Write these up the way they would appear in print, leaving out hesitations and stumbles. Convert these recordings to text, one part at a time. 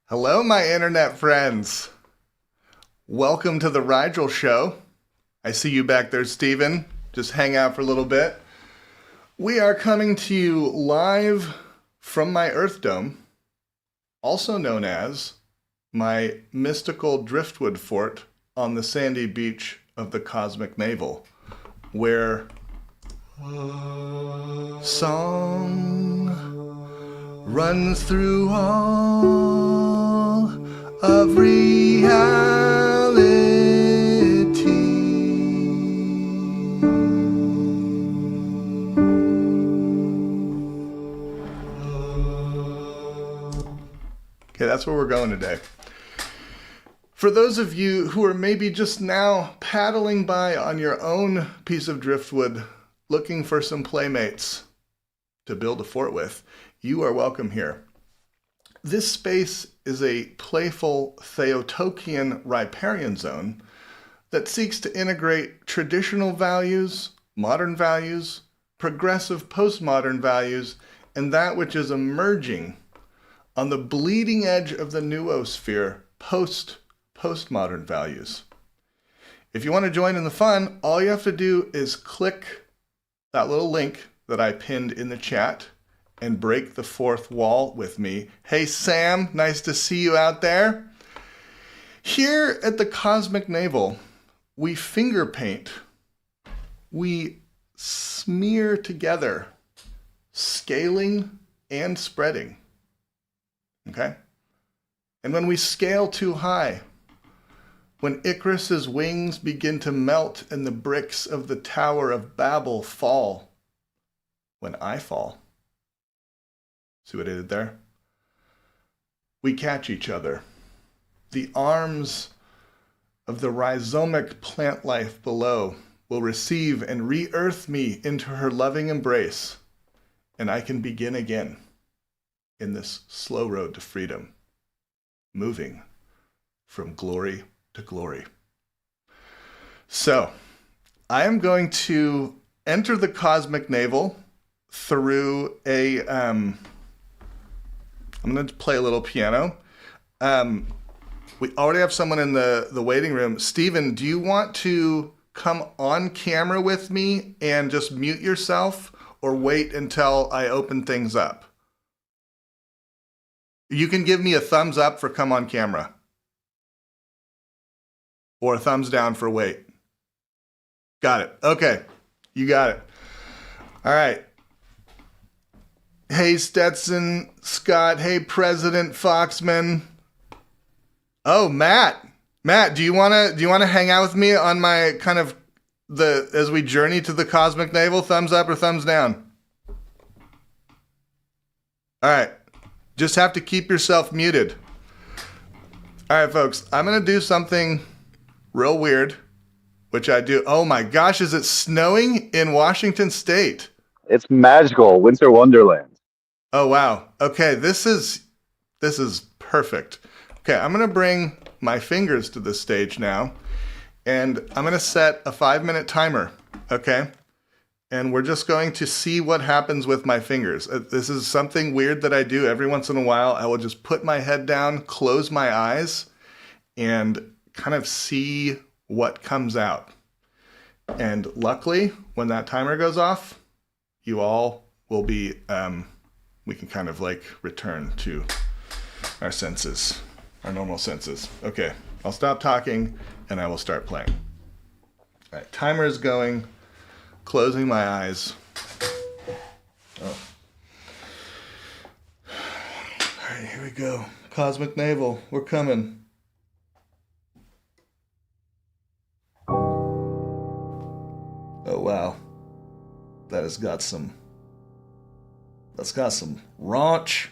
Hello, my internet friends. Welcome to the Rigel show. I see you back there, Steven. Just hang out for a little bit. We are coming to you live from my Earth Dome, also known as my mystical driftwood fort on the sandy beach of the cosmic navel, where song runs through all of reality. Okay, that's where we're going today. For those of you who are maybe just now paddling by on your own piece of driftwood, looking for some playmates to build a fort with, you are welcome here. This space is a playful Theotokian riparian zone that seeks to integrate traditional values, modern values, progressive postmodern values, and that which is emerging on the bleeding edge of the noosphere postmodern values. If you want to join in the fun, all you have to do is click that little link that I pinned in the chat and break the fourth wall with me. Hey Sam, nice to see you out there. Here at the Cosmic Navel, we finger paint, we smear together, scaling and spreading. Okay? And when we scale too high, when Icarus's wings begin to melt and the bricks of the Tower of Babel fall, when I fall, see what I did there? We catch each other. The arms of the rhizomic plant life below will receive and re-earth me into her loving embrace, and I can begin again in this slow road to freedom, moving from glory to glory. So, I am going to enter the cosmic navel through I'm going to play a little piano. We already have someone in the waiting room. Steven, do you want to come on camera with me and just mute yourself, or wait until I open things up? You can give me a thumbs up for come on camera, or a thumbs down for wait. Got it. Okay. You got it. All right. Hey, Stetson, Scott. Hey, President Foxman. Oh, Matt. Matt, do you wanna hang out with me on my kind of as we journey to the cosmic navel? Thumbs up or thumbs down? All right. Just have to keep yourself muted. All right, folks. I'm gonna do something real weird, which I do. Oh my gosh, is it snowing in Washington State? It's magical, winter wonderland. Oh wow. Okay, this is perfect. Okay, I'm gonna bring my fingers to the stage now, and I'm gonna set a 5-minute timer. Okay, and we're just going to see what happens with my fingers. This is something weird that I do every once in a while. I will just put my head down, close my eyes, and kind of see what comes out. And luckily, when that timer goes off, you all will be, we can kind of like return to our senses, our normal senses. Okay, I'll stop talking and I will start playing. All right, timer is going, closing my eyes. Oh. All right, here we go. Cosmic Navel, we're coming. Oh wow, that's got some raunch.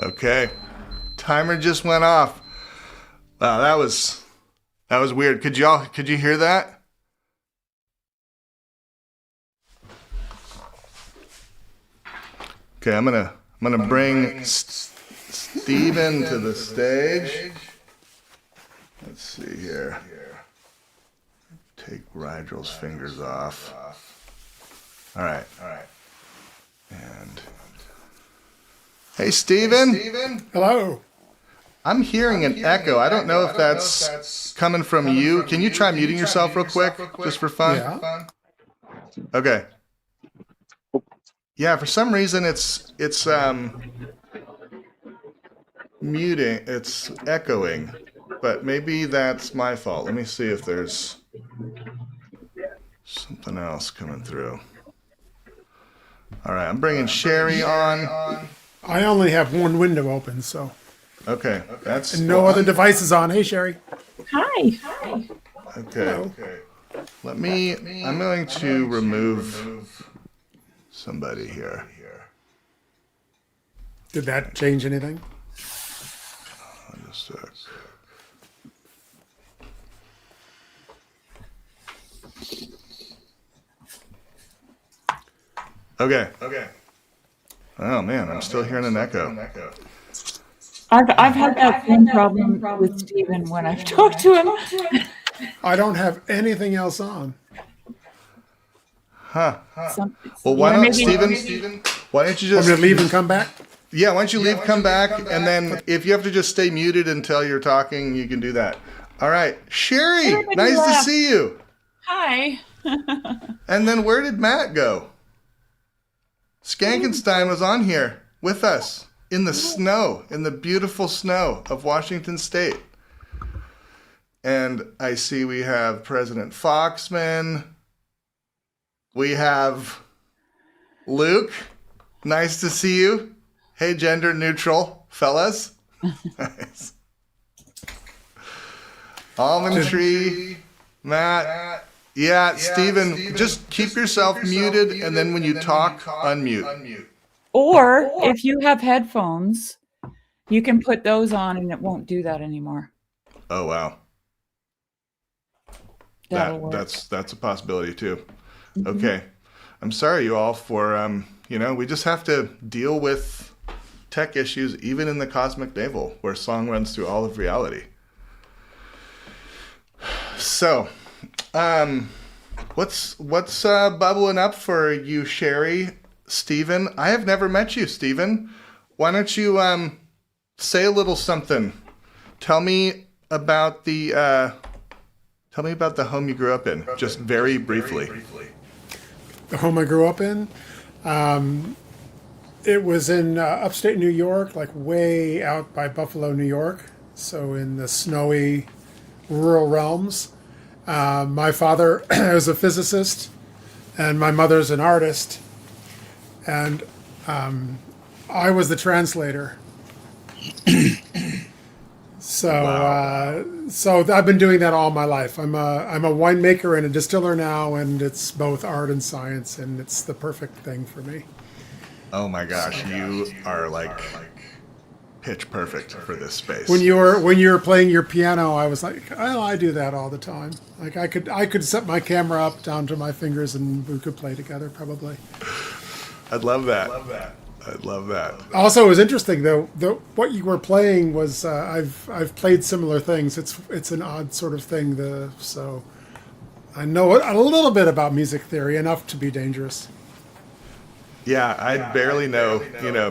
Okay. Timer just went off. Wow, that was weird. Could you hear that? Okay, I'm gonna bring Steven to the stage. Let's see here. Take Rigel's fingers off. All right. And hey, Steven. Hello. I'm hearing an echo. I don't know if that's coming from you. Can you try muting yourself real quick, just for fun? Yeah. Okay. Yeah, for some reason it's muting. It's echoing, but maybe that's my fault. Let me see if there's something else coming through. All right, I'm bringing Sherry on. I only have one window open, so. Okay, that's And no other devices on. Hey, Sherry. Hi. okay. I'm going to remove somebody here. Did that change anything? Just a sec. Okay. Oh man, I'm still hearing an echo. I've had that same problem with Steven when I've talked to him. I don't have anything else on. Huh. Some- Well, why yeah, don't maybe- Steven? Why don't you I'm just going to leave and come back? Yeah, why don't you leave, come back, and then if you have to just stay muted until you're talking, you can do that. All right. Sherry, Everybody nice to left. see you. Hi. And then where did Matt go? Skankenstein was on here with us in the snow, in the beautiful snow of Washington State. And I see we have President Foxman. We have Luke. Nice to see you. Hey, gender neutral fellas. Nice. Almond Tree, Matt. Yeah, Steven, just keep yourself muted, and then when you talk, unmute. Or if you have headphones, you can put those on and it won't do that anymore. Oh, wow. That'll work. That's a possibility, too. Okay. I'm sorry, you all, for, we just have to deal with tech issues, even in the Cosmic Navel, where song runs through all of reality. So, what's bubbling up for you, Sherry? Steven? I have never met you, Steven. Why don't you say a little something? Tell me about the home you grew up in, just very briefly. The home I grew up in? It was in upstate New York, like way out by Buffalo, New York. So in the snowy rural realms. My father is a physicist, and my mother's an artist, and I was the translator. So I've been doing that all my life. I'm a winemaker and a distiller now, and it's both art and science, and it's the perfect thing for me. Oh my gosh, you are like pitch perfect for this space. When you were playing your piano, I was like, oh, I do that all the time. Like I could set my camera up down to my fingers and we could play together probably. I'd love that. I'd love that. Also, it was interesting though. What you were playing was I've played similar things. It's an odd sort of thing. So I know a little bit about music theory, enough to be dangerous. Yeah, I barely know,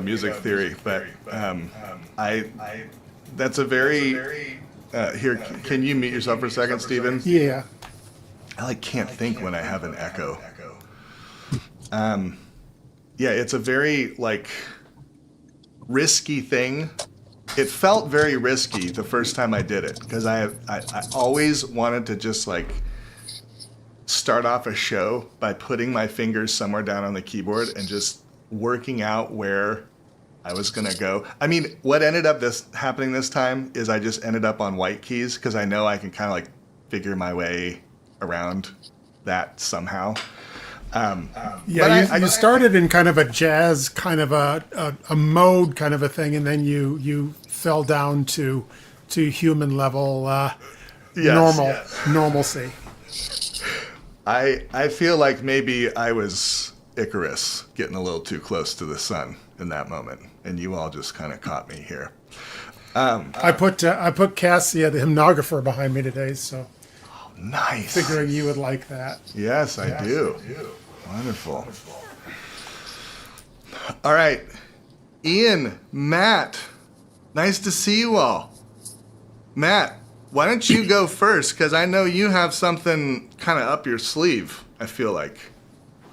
music theory, but that's a very here. Can you mute yourself for a second, Steven? Yeah. I can't think when I have an echo. Yeah, it's a very risky thing. It felt very risky the first time I did it because I always wanted to just start off a show by putting my fingers somewhere down on the keyboard and just working out where I was going to go. I mean, what ended up happening this time is I just ended up on white keys because I know I can kind of figure my way around that somehow. Yeah, you started in kind of a jazz, kind of a mode kind of a thing, and then you fell down to human level normalcy. I feel like maybe I was Icarus getting a little too close to the sun in that moment, and you all just kind of caught me here. I put Cassia, the hymnographer, behind me today, so Nice. figuring you would like that. Yes, I do. Wonderful. All right. Ian, Matt, nice to see you all. Matt, why don't you go first? Because I know you have something kind of up your sleeve, I feel like.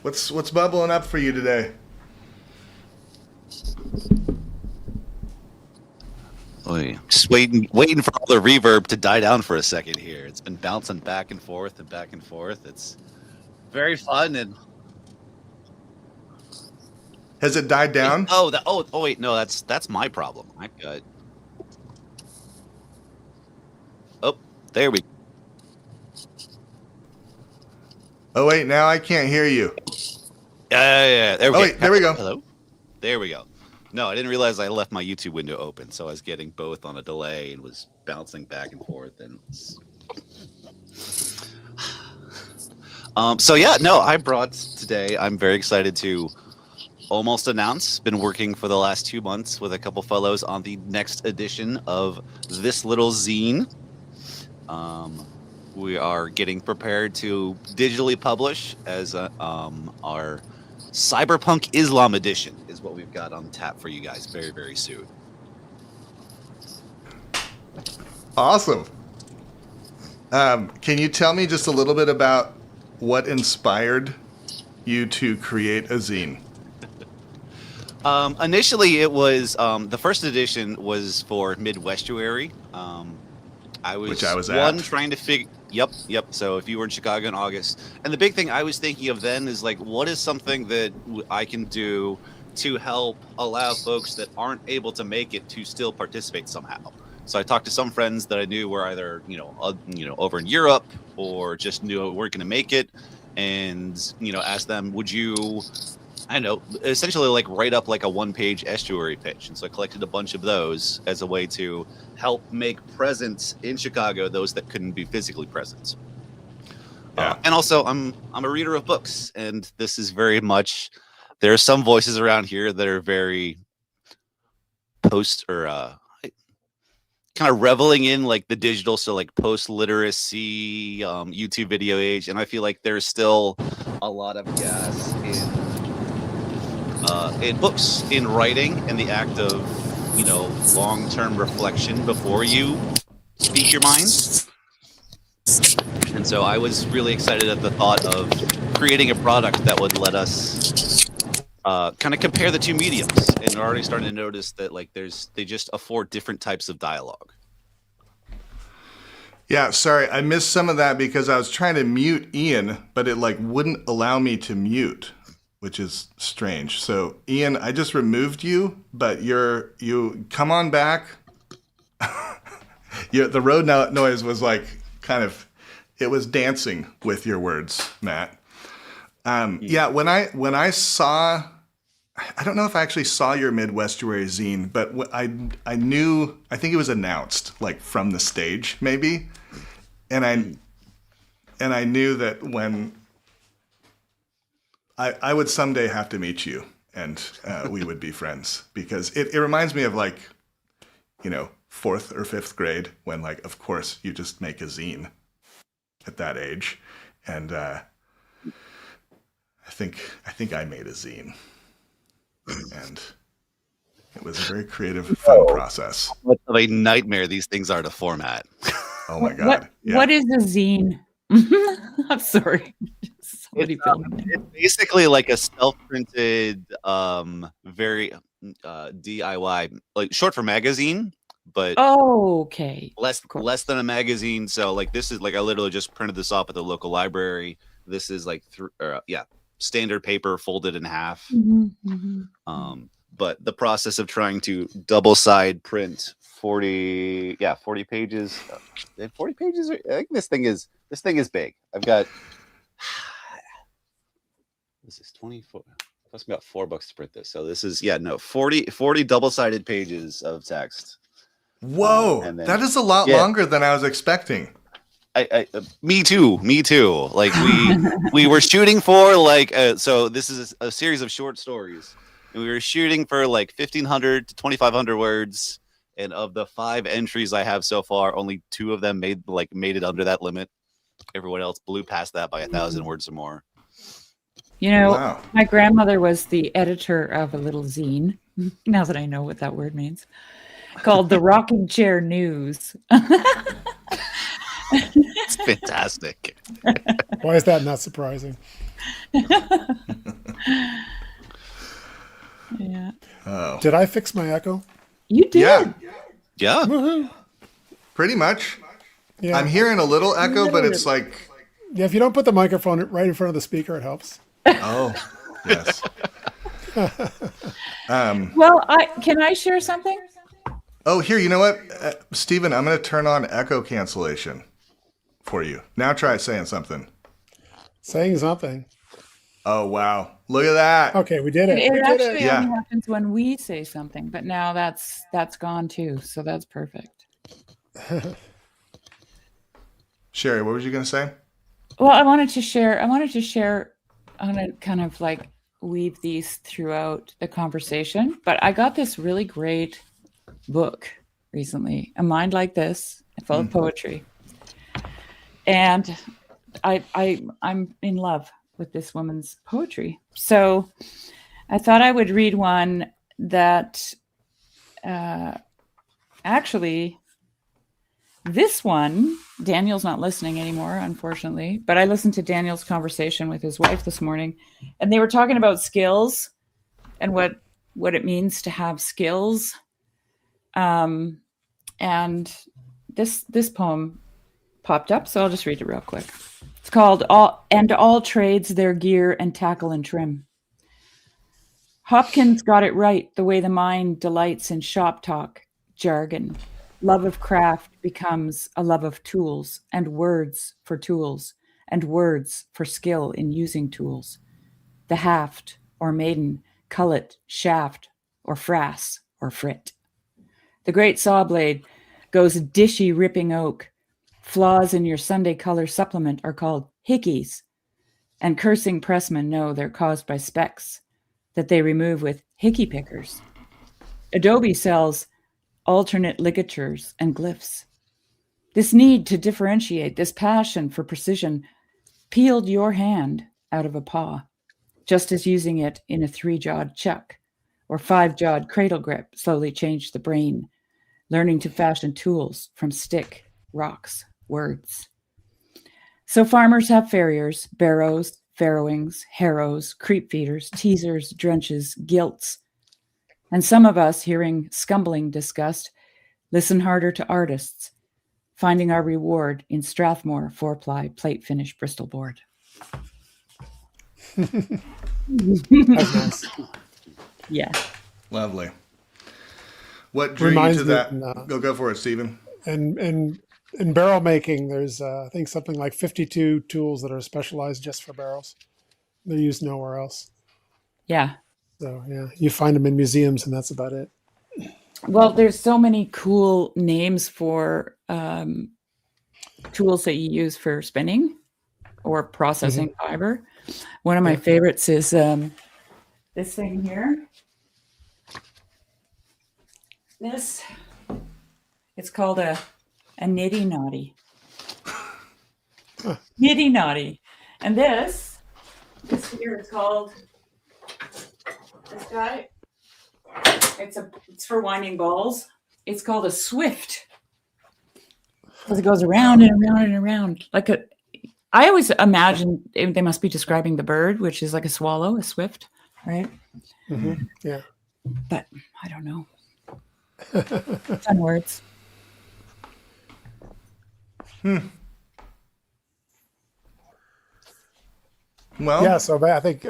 What's bubbling up for you today? Just waiting for all the reverb to die down for a second here. It's been bouncing back and forth and back and forth. It's very fun and Has it died down? oh wait, no, that's my problem. I've got there we Oh wait, now I can't hear you. yeah. There we Oh go. wait, there we go. Hello? There we go. No, I didn't realize I left my YouTube window open, so I was getting both on a delay and was bouncing back and forth. And so yeah, no, I brought today. I'm very excited to almost announce. Been working for the last 2 months with a couple fellows on the next edition of this little zine. We are getting prepared to digitally publish as our Cyberpunk Islam edition is what we've got on tap for you guys very, very soon. Awesome. Can you tell me just a little bit about what inspired you to create a zine? Initially, it was the first edition was for Midwestuary. Which I was at. Trying to figure. Yep. So if you were in Chicago in August, and the big thing I was thinking of then is like, what is something that I can do to help allow folks that aren't able to make it to still participate somehow. So I talked to some friends that I knew were either over in Europe or just knew weren't going to make it, and asked them, would you? I know, essentially like write up like a 1-page estuary pitch. And so I collected a bunch of those as a way to help make presence in Chicago, those that couldn't be physically present. Yeah. And also I'm a reader of books, and this is very much, there are some voices around here that are very post or kind of reveling in like the digital, so like post-literacy YouTube video age. And I feel like there's still a lot of gas in books, in writing, and the act of long-term reflection before you speak your mind. And so I was really excited at the thought of creating a product that would let us kind of compare the two mediums, and we're already starting to notice that like they just afford different types of dialogue. Yeah, sorry, I missed some of that because I was trying to mute Ian, but it like wouldn't allow me to mute, which is strange. So Ian, I just removed you, but you come on back. The road noise was like kind of, it was dancing with your words, Matt. Yeah, when I saw, I don't know if I actually saw your Midwestuary zine, but I knew, I think it was announced like from the stage maybe, and I knew that when I would someday have to meet you, and we would be friends, because it reminds me of like, 4th or 5th grade when like, of course, you just make a zine at that age, and I think I made a zine, and it was a very creative, fun process. What a nightmare these things are to format. Oh my God! What is a zine? I'm sorry. Somebody filming It's basically like a self-printed, very DIY, like short for magazine, but okay, less than a magazine. So like this is like I literally just printed this off at the local library. This is like standard paper folded in half. But the process of trying to double side print 40 pages. 40 pages. I think this thing is big. I've got This is 24. Cost me about $4 to print this. So this is 40 double-sided pages of text. Whoa, And then- that is a lot longer than I was expecting. Me too. Like we were shooting for like so this is a series of short stories, and we were shooting for like 1,500 to 2,500 words. And of the 5 entries I have so far, only 2 of them made it under that limit. Everyone else blew past that by 1,000 words or more. You know, Wow. my grandmother was the editor of a little zine, now that I know what that word means, called the Rocking Chair News. It's fantastic. Why is that not surprising? Yeah. Oh, Did I fix my echo? You did. yeah, Yeah. Woohoo! pretty much. Yeah. I'm hearing a little echo, but it's like, Yeah, if you don't put the microphone right in front of the speaker, it helps. oh, yes. Well, can I share something? Oh, here, you know what, Stephen? I'm going to turn on echo cancellation for you. Now try saying something. Saying something. Oh, wow. Look at that. Okay, we did it. It We did actually it. Yeah. only happens when we say something, but now that's gone too, so that's perfect. Sherry, what was you going to say? Well, I wanted to share. I'm going to kind of like weave these throughout the conversation, but I got this really great book recently, A Mind Like This, full of poetry. And I'm in love with this woman's poetry. So I thought I would read one that actually, this one, Daniel's not listening anymore, unfortunately, but I listened to Daniel's conversation with his wife this morning, and they were talking about skills and what it means to have skills. And this poem popped up, so I'll just read it real quick. It's called All Trades Their Gear and Tackle and Trim. Hopkins got it right, the way the mind delights in shop talk, jargon. Love of craft becomes a love of tools and words for tools and words for skill in using tools. The haft or maiden, cullet, shaft, or frass or frit. The great saw blade goes dishy ripping oak. Flaws in your Sunday color supplement are called hickeys, and cursing pressmen know they're caused by specks that they remove with hickey pickers. Adobe sells alternate ligatures and glyphs. This need to differentiate, this passion for precision, peeled your hand out of a paw, just as using it in a 3-jawed chuck or 5-jawed cradle grip slowly changed the brain, learning to fashion tools from stick, rocks, words. So farmers have farriers, barrows, farrowings, harrows, creep feeders, teasers, drenches, gilts. And some of us, hearing scumbling disgust, listen harder to artists, finding our reward in Strathmore 4-ply plate finish Bristol board. That's nice. Yeah. Lovely. What drew Reminds you to me that? Go for it, Stephen. And in barrel making, there's I think something like 52 tools that are specialized just for barrels. They're used nowhere else. Yeah. So yeah, you find them in museums, and that's about it. Well, there's so many cool names for tools that you use for spinning or processing fiber. One of my favorites is this thing here. It's called a nitty naughty. Nitty naughty. And this here is called, this guy, it's for winding balls. It's called a swift. Because it goes around and around and around. I always imagine they must be describing the bird, which is like a swallow, a swift, right? Mm-hmm. Yeah. But I don't know. Fun words. Well, Yeah. So I think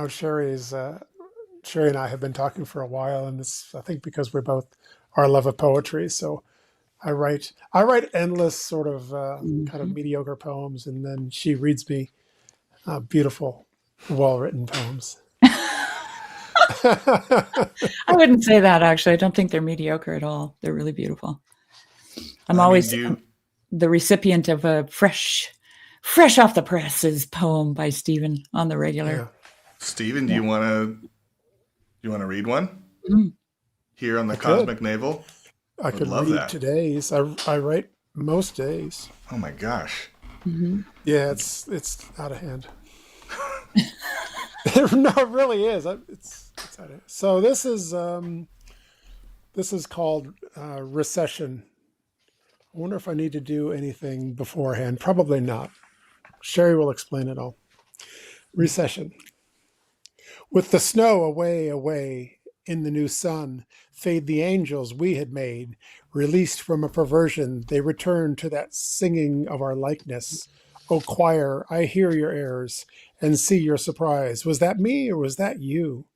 Sherry and I have been talking for a while, and it's I think because we're both our love of poetry. So I write endless sort of kind of mediocre poems, and then she reads me beautiful well-written poems. I wouldn't say that, actually. I don't think they're mediocre at all. They're really beautiful. I'm I mean, always do you, the recipient of a fresh off the presses poem by Stephen on the regular. Yeah. Stephen, do you want to read one Mm. here on the I could. Cosmic Navel? I could love read that. today's. I write most days. Oh my gosh. Mhm. Yeah, it's out of hand. No, it really is. It's out of hand. So this is called recession. I wonder if I need to do anything beforehand. Probably not. Sherry will explain it all. Recession. With the snow away, away, in the new sun, fade the angels we had made. Released from a perversion, they return to that singing of our likeness. O choir, I hear your airs and see your surprise. Was that me or was that you?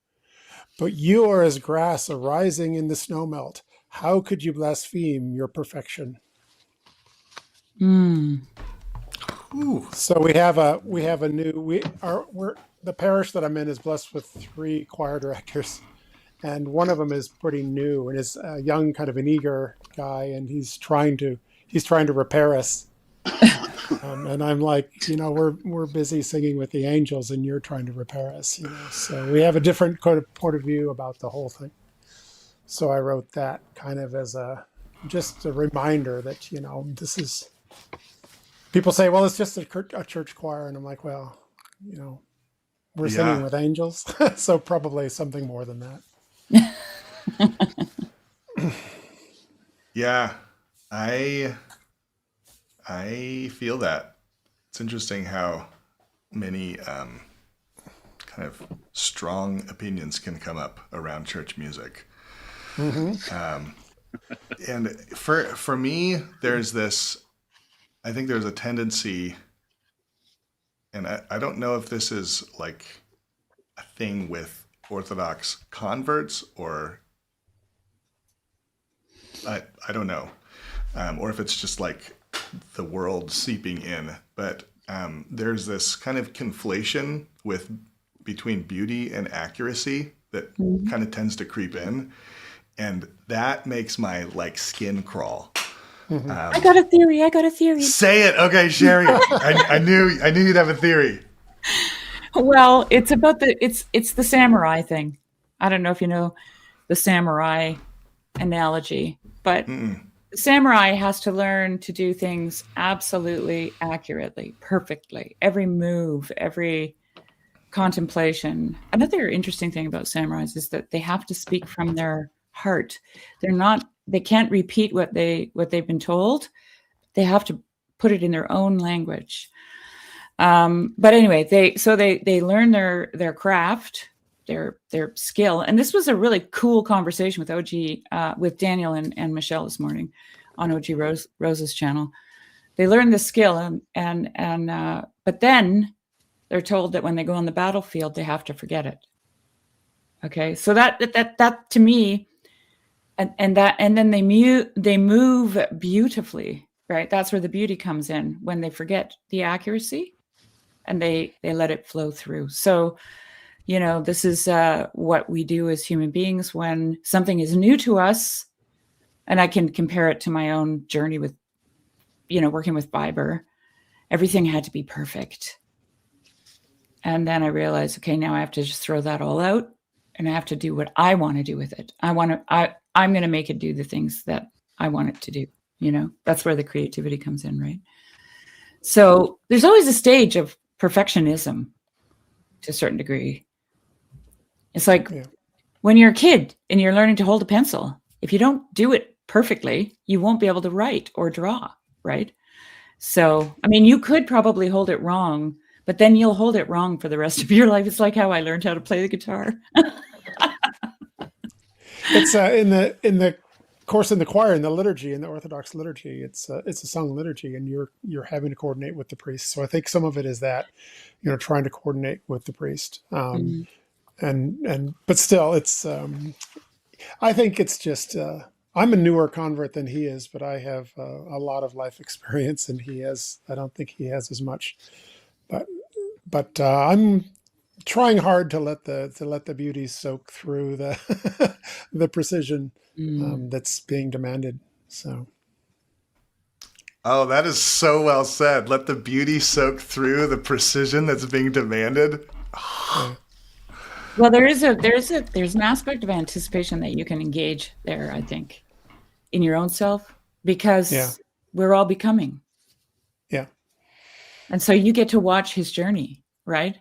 But you are as grass arising in the snowmelt. How could you blaspheme your perfection? Mm. Ooh. So we have a new we're the parish that I'm in is blessed with 3 choir directors, and one of them is pretty new and is a young, kind of an eager guy, and he's trying to repair us. And I'm like, we're busy singing with the angels, and you're trying to repair us. So we have a different kind of point of view about the whole thing. So I wrote that kind of as just a reminder that this is. People say, well, it's just a church choir. And I'm like, well, we're singing with angels. So probably something more than that. Yeah. I feel that. It's interesting how many kind of strong opinions can come up around church music. Mm-hmm. And for me, I think there's a tendency, and I don't know if this is like a thing with Orthodox converts or I don't know, or if it's just like the world seeping in. But there's this kind of conflation between beauty and accuracy that kind of tends to creep in, and that makes my skin crawl. Mm-hmm. I got a theory. Say it, okay, Sherry. I knew you'd have a theory. Well, it's about it's the samurai thing. I don't know if you know the samurai analogy, but the samurai has to learn to do things absolutely accurately, perfectly. Every move, every contemplation. Another interesting thing about samurais is that they have to speak from their heart. They can't repeat what they've been told. They have to put it in their own language. But anyway, they learn their craft, their skill. And this was a really cool conversation with with Daniel and Michelle this morning on OG Rose's channel. They learn the skill but then they're told that when they go on the battlefield, they have to forget it. Okay. So that to me, and then they move beautifully, right? That's where the beauty comes in, when they forget the accuracy and they let it flow through. So, this is what we do as human beings when something is new to us. And I can compare it to my own journey with, working with fiber. Everything had to be perfect. And then I realized, okay, now I have to just throw that all out and I have to do what I want to do with it. I'm going to make it do the things that I want it to do. That's where the creativity comes in, right? So there's always a stage of perfectionism to a certain degree. It's like when you're a kid and you're learning to hold a pencil, if you don't do it perfectly, you won't be able to write or draw, right? So, you could probably hold it wrong, but then you'll hold it wrong for the rest of your life. It's like how I learned how to play the guitar. It's in the course in the choir, in the liturgy, in the Orthodox liturgy. It's a sung liturgy, and you're having to coordinate with the priest. So I think some of it is that, trying to coordinate with the priest. But still, it's. I think it's just. I'm a newer convert than he is, but I have a lot of life experience, and he has. I don't think he has as much. But I'm trying hard to let the beauty soak through the the precision that's being demanded. So Oh, that is so well said. Let the beauty soak through the precision that's being demanded. yeah, Well, there's an aspect of anticipation that you can engage there, I think, in your own self, yeah, because we're all becoming. yeah, And so you get to watch his journey, right?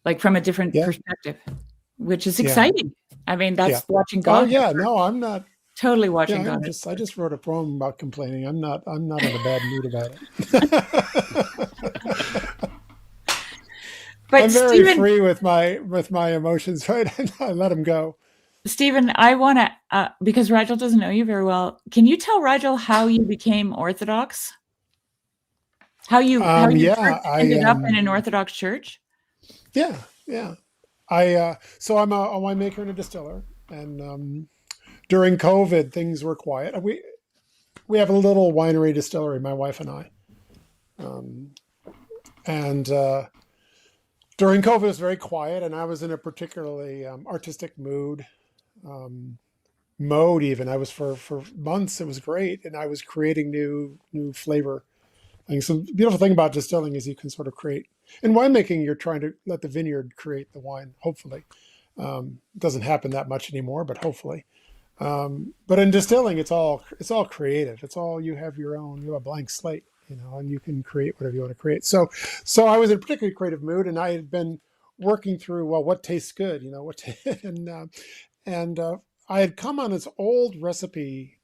Like from a different yeah, perspective, which is yeah, exciting. I mean, yeah. that's watching Oh God at yeah, work. no, I'm not. Totally Yeah, watching God at I work. just wrote a poem about complaining. I'm not in a bad mood about it. But I'm very Stephen, free with my emotions, right? I let them go. Stephen, I want to, because Rigel doesn't know you very well. Can you tell Rigel how you became Orthodox? How you Yeah, first ended up in an Orthodox church? yeah, yeah. I so I'm a winemaker and a distiller, and during COVID things were quiet. We have a little winery distillery, my wife and I, um, and during COVID it was very quiet, and I was in a particularly artistic mood. Um, Mode even I was for months. It was great, and I was creating new flavor. I think some beautiful thing about distilling is you can sort of create. In winemaking, you're trying to let the vineyard create the wine. Hopefully, it doesn't happen that much anymore, but hopefully. But in distilling, it's all creative. It's all you have your own. You have a blank slate, you know, and you can create whatever you want to create. So I was in a particularly creative mood, and I had been working through well, what tastes good, you know, and I had come on this old recipe,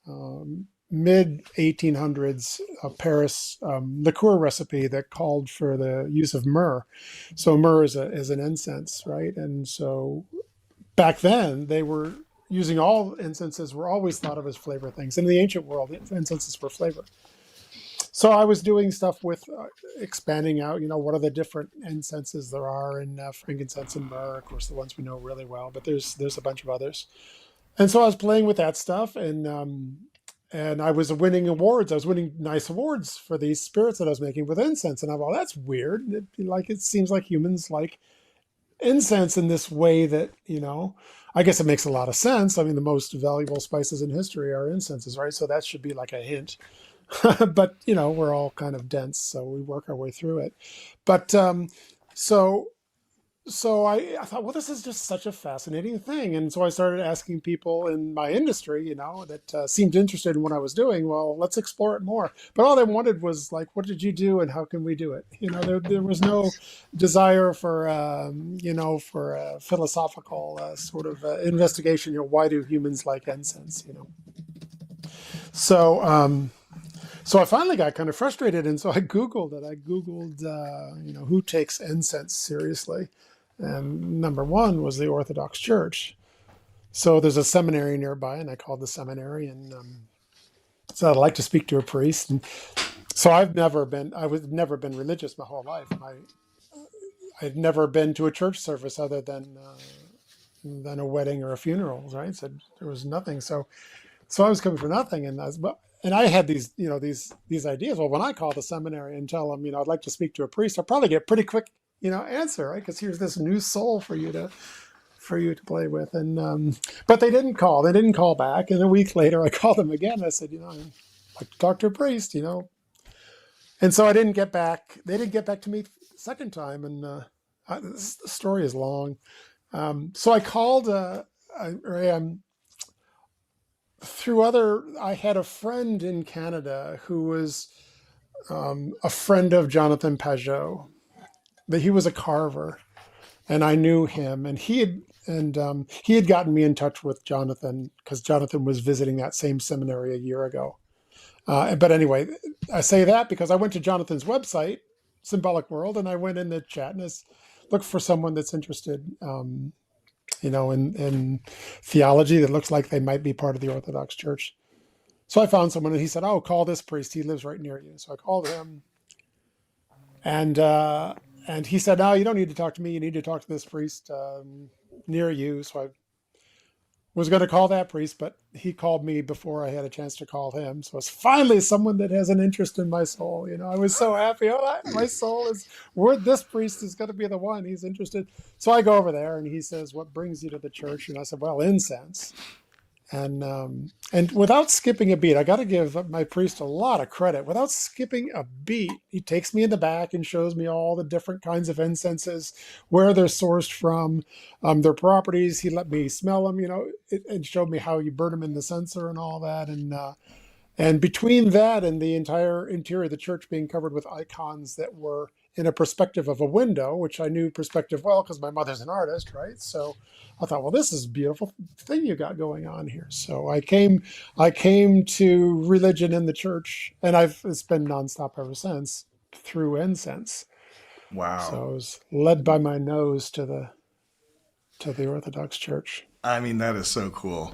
mid 1800s Paris liqueur recipe that called for the use of myrrh. So myrrh is an incense, right? And so back then they were using all incenses were always thought of as flavor things. In the ancient world, incenses were flavor. So I was doing stuff with expanding out, you know, what are the different incenses there are in frankincense and myrrh, of course, the ones we know really well, but there's a bunch of others. And so I was playing with that stuff, and I was winning awards. I was winning nice awards for these spirits that I was making with incense. And I thought, that's weird. It seems like humans like incense in this way that, you know, I guess it makes a lot of sense. I mean, the most valuable spices in history are incenses, right? So that should be like a hint. But, you know, we're all kind of dense, so we work our way through it. But so I thought, well, this is just such a fascinating thing. And so I started asking people in my industry, you know, that seemed interested in what I was doing. Well, let's explore it more. But all they wanted was like, what did you do and how can we do it? You know, there was no desire for, you know, for a philosophical sort of investigation. You know, why do humans like incense? You know, so. So I finally got kind of frustrated, and so I Googled it. I Googled, you know, who takes incense seriously, and number one was the Orthodox Church. So there's a seminary nearby, and I called the seminary and said I'd like to speak to a priest. And so I was never been religious my whole life. I'd never been to a church service other than a wedding or a funeral, right? So there was nothing. So I was coming for nothing, and I had these, you know, these ideas. Well, when I call the seminary and tell them, you know, I'd like to speak to a priest, I'll probably get a pretty quick, you know, answer, right? Because here's this new soul for you to play with, and but they didn't call. They didn't call back, and a week later, I called them again. I said, you know, I'd like to talk to a priest, you know, and so I didn't get back. They didn't get back to me the second time, and the story is long. So I called. I had a friend in Canada who was a friend of Jonathan Pajot. That he was a carver, and I knew him, and he had gotten me in touch with Jonathan because Jonathan was visiting that same seminary a year ago. But anyway, I say that because I went to Jonathan's website, Symbolic World, and I went in the chat and looked for someone that's interested. You know, in theology that looks like they might be part of the Orthodox Church. So I found someone, and he said, "Oh, call this priest. He lives right near you." So I called him, and he said, "No, you don't need to talk to me. You need to talk to this priest near you." So I was going to call that priest, but he called me before I had a chance to call him. So it's finally someone that has an interest in my soul. I was so happy. My soul is this priest is going to be the one. He's interested. So I go over there and he says, "What brings you to the church?" And I said, "Well, incense." And without skipping a beat, I got to give my priest a lot of credit. Without skipping a beat, he takes me in the back and shows me all the different kinds of incenses, where they're sourced from, their properties. He let me smell them, and showed me how you burn them in the censer and all that. And between that and the entire interior of the church being covered with icons that were in a perspective of a window, which I knew perspective well because my mother's an artist, right? So I thought, well, this is a beautiful thing you got going on here. So I came to religion in the church, and it's been nonstop ever since through incense. Wow. So I was led by my nose to the Orthodox Church. I mean, that is so cool.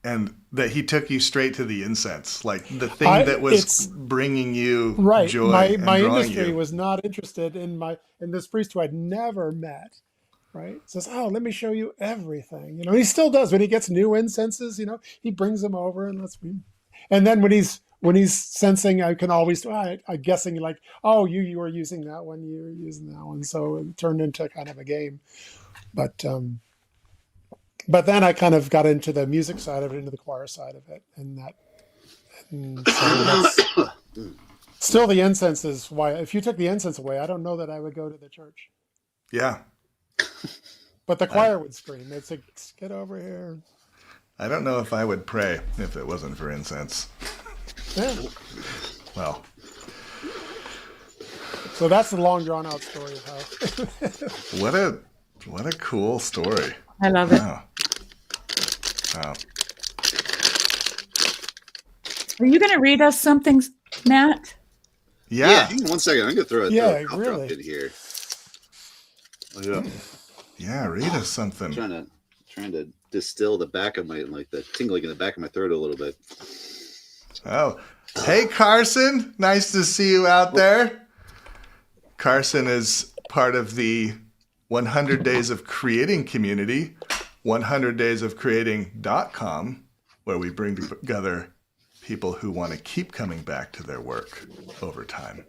And that he took you straight to the incense, like the thing that was bringing you joy. My industry was not interested in this priest who I'd never met. Right? Says, "Oh, let me show you everything." He still does when he gets new incenses. He brings them over and lets me. And then when he's sensing, I can always. I'm guessing like, "Oh, you were using that one. You were using that one." So it turned into kind of a game. But then I kind of got into the music side of it, into the choir side of it, and so that's still the incense is why. If you took the incense away, I don't know that I would go to the church. Yeah. But the choir would scream. They'd say, "Get over here." I don't know if I would pray if it wasn't for incense. Yeah. Well. So that's the long drawn out story of how. What a cool story. I love it. Wow. Are you going to read us something, Matt? Yeah. Hang on 1 second. I'm going to throw a cough drop in here. Yeah, read us something. Trying to distill the back of my, like the tingling in the back of my throat a little bit. Oh, hey, Carson. Nice to see you out there. Carson is part of the 100 Days of Creating community, 100daysofcreating.com, where we bring together people who want to keep coming back to their work over time.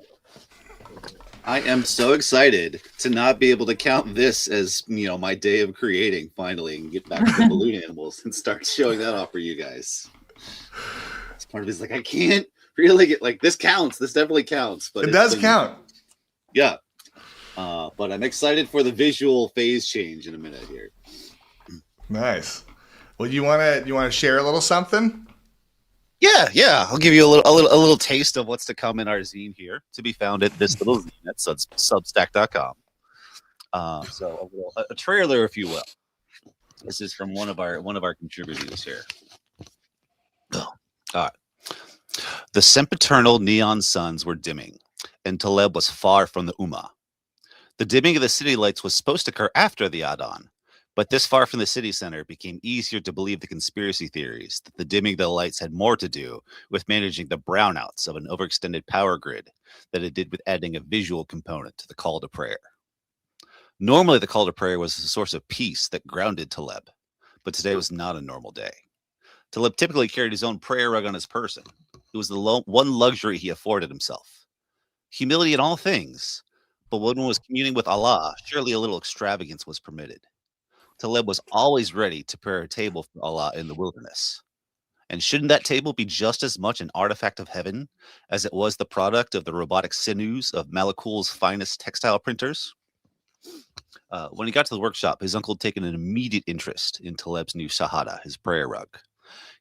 I am so excited to not be able to count this as, my day of creating finally and get back to the balloon animals and start showing that off for you guys. It's part of it's like, I can't really get like this counts. This definitely counts, but it does count. Yeah. But I'm excited for the visual phase change in a minute here. Nice. Well, you want to share a little something? Yeah. I'll give you a little taste of what's to come in our zine here, to be found at this little zine at substack.com. So a trailer, if you will. This is from one of our contributors here. All right. The sempiternal neon suns were dimming, and Taleb was far from the Ummah. The dimming of the city lights was supposed to occur after the Adhan, but this far from the city center became easier to believe the conspiracy theories that the dimming of the lights had more to do with managing the brownouts of an overextended power grid than it did with adding a visual component to the call to prayer. Normally, the call to prayer was a source of peace that grounded Taleb, but today was not a normal day. Taleb typically carried his own prayer rug on his person. It was the one luxury he afforded himself. Humility in all things, but when one was communing with Allah, surely a little extravagance was permitted. Taleb was always ready to prepare a table for Allah in the wilderness. And shouldn't that table be just as much an artifact of heaven as it was the product of the robotic sinews of Malakul's finest textile printers? When he got to the workshop, his uncle had taken an immediate interest in Taleb's new shahada, his prayer rug.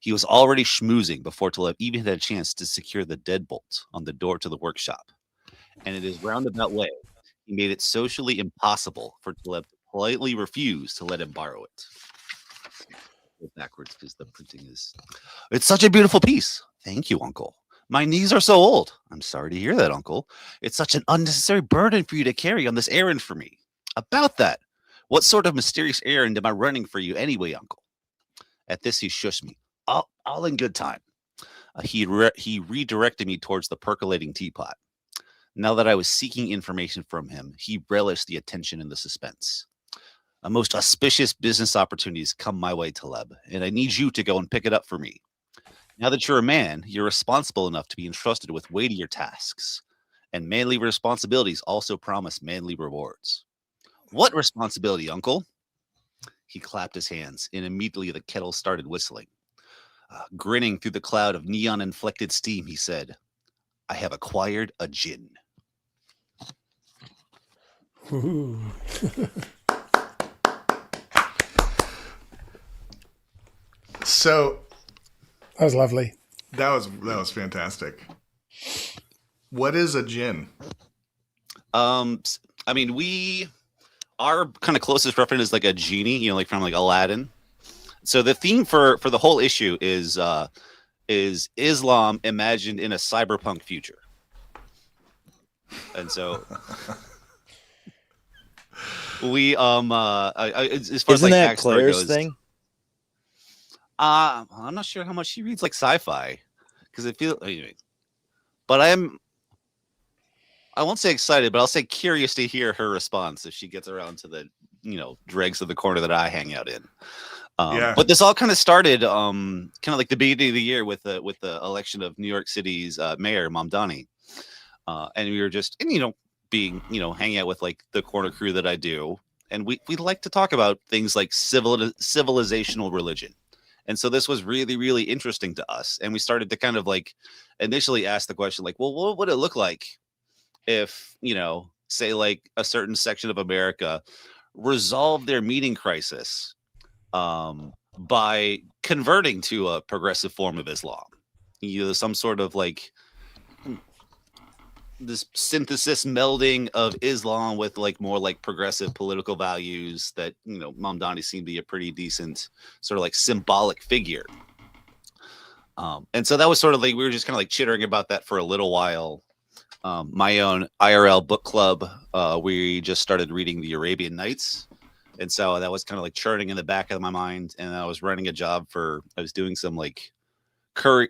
He was already schmoozing before Taleb even had a chance to secure the deadbolt on the door to the workshop. And in his roundabout way, he made it socially impossible for Taleb to politely refuse to let him borrow it. Go backwards because the printing is... It's such a beautiful piece. Thank you, Uncle. My knees are so old. I'm sorry to hear that, Uncle. It's such an unnecessary burden for you to carry on this errand for me. About that, what sort of mysterious errand am I running for you anyway, Uncle? At this, he shushed me. All in good time. He redirected me towards the percolating teapot. Now that I was seeking information from him, he relished the attention and the suspense. A most auspicious business opportunities come my way, Taleb, and I need you to go and pick it up for me. Now that you're a man, you're responsible enough to be entrusted with weightier tasks, and manly responsibilities also promise manly rewards. What responsibility, uncle? He clapped his hands, and immediately the kettle started whistling. Grinning through the cloud of neon-inflected steam, he said, I have acquired a djinn. Ooh. So That was lovely. that was fantastic. What is a djinn? I mean, our kind of closest reference is like a genie, like from like Aladdin. So the theme for the whole issue is Islam imagined in a cyberpunk future. And so we as far as Isn't like that backstory Claire's goes, thing? I'm not sure how much she reads like sci-fi because it feels anyway. But I won't say excited, but I'll say curious to hear her response if she gets around to the dregs of the corner that I hang out in. Yeah. But this all kind of started kind of like the beginning of the year with the election of New York City's mayor Mamdani, and we were just being hanging out with like the corner crew that I do, and we like to talk about things like civilizational religion. And so this was really, really interesting to us. And we started to kind of like initially ask the question, like, well, what would it look like if, say like a certain section of America resolved their meaning crisis by converting to a progressive form of Islam? Some sort of like this synthesis melding of Islam with like more like progressive political values that Mamdani seemed to be a pretty decent sort of like symbolic figure. And so that was sort of like we were just kind of like chittering about that for a little while. My own IRL book club, we just started reading the Arabian Nights, and so that was kind of like churning in the back of my mind. And I was running a job I was doing some like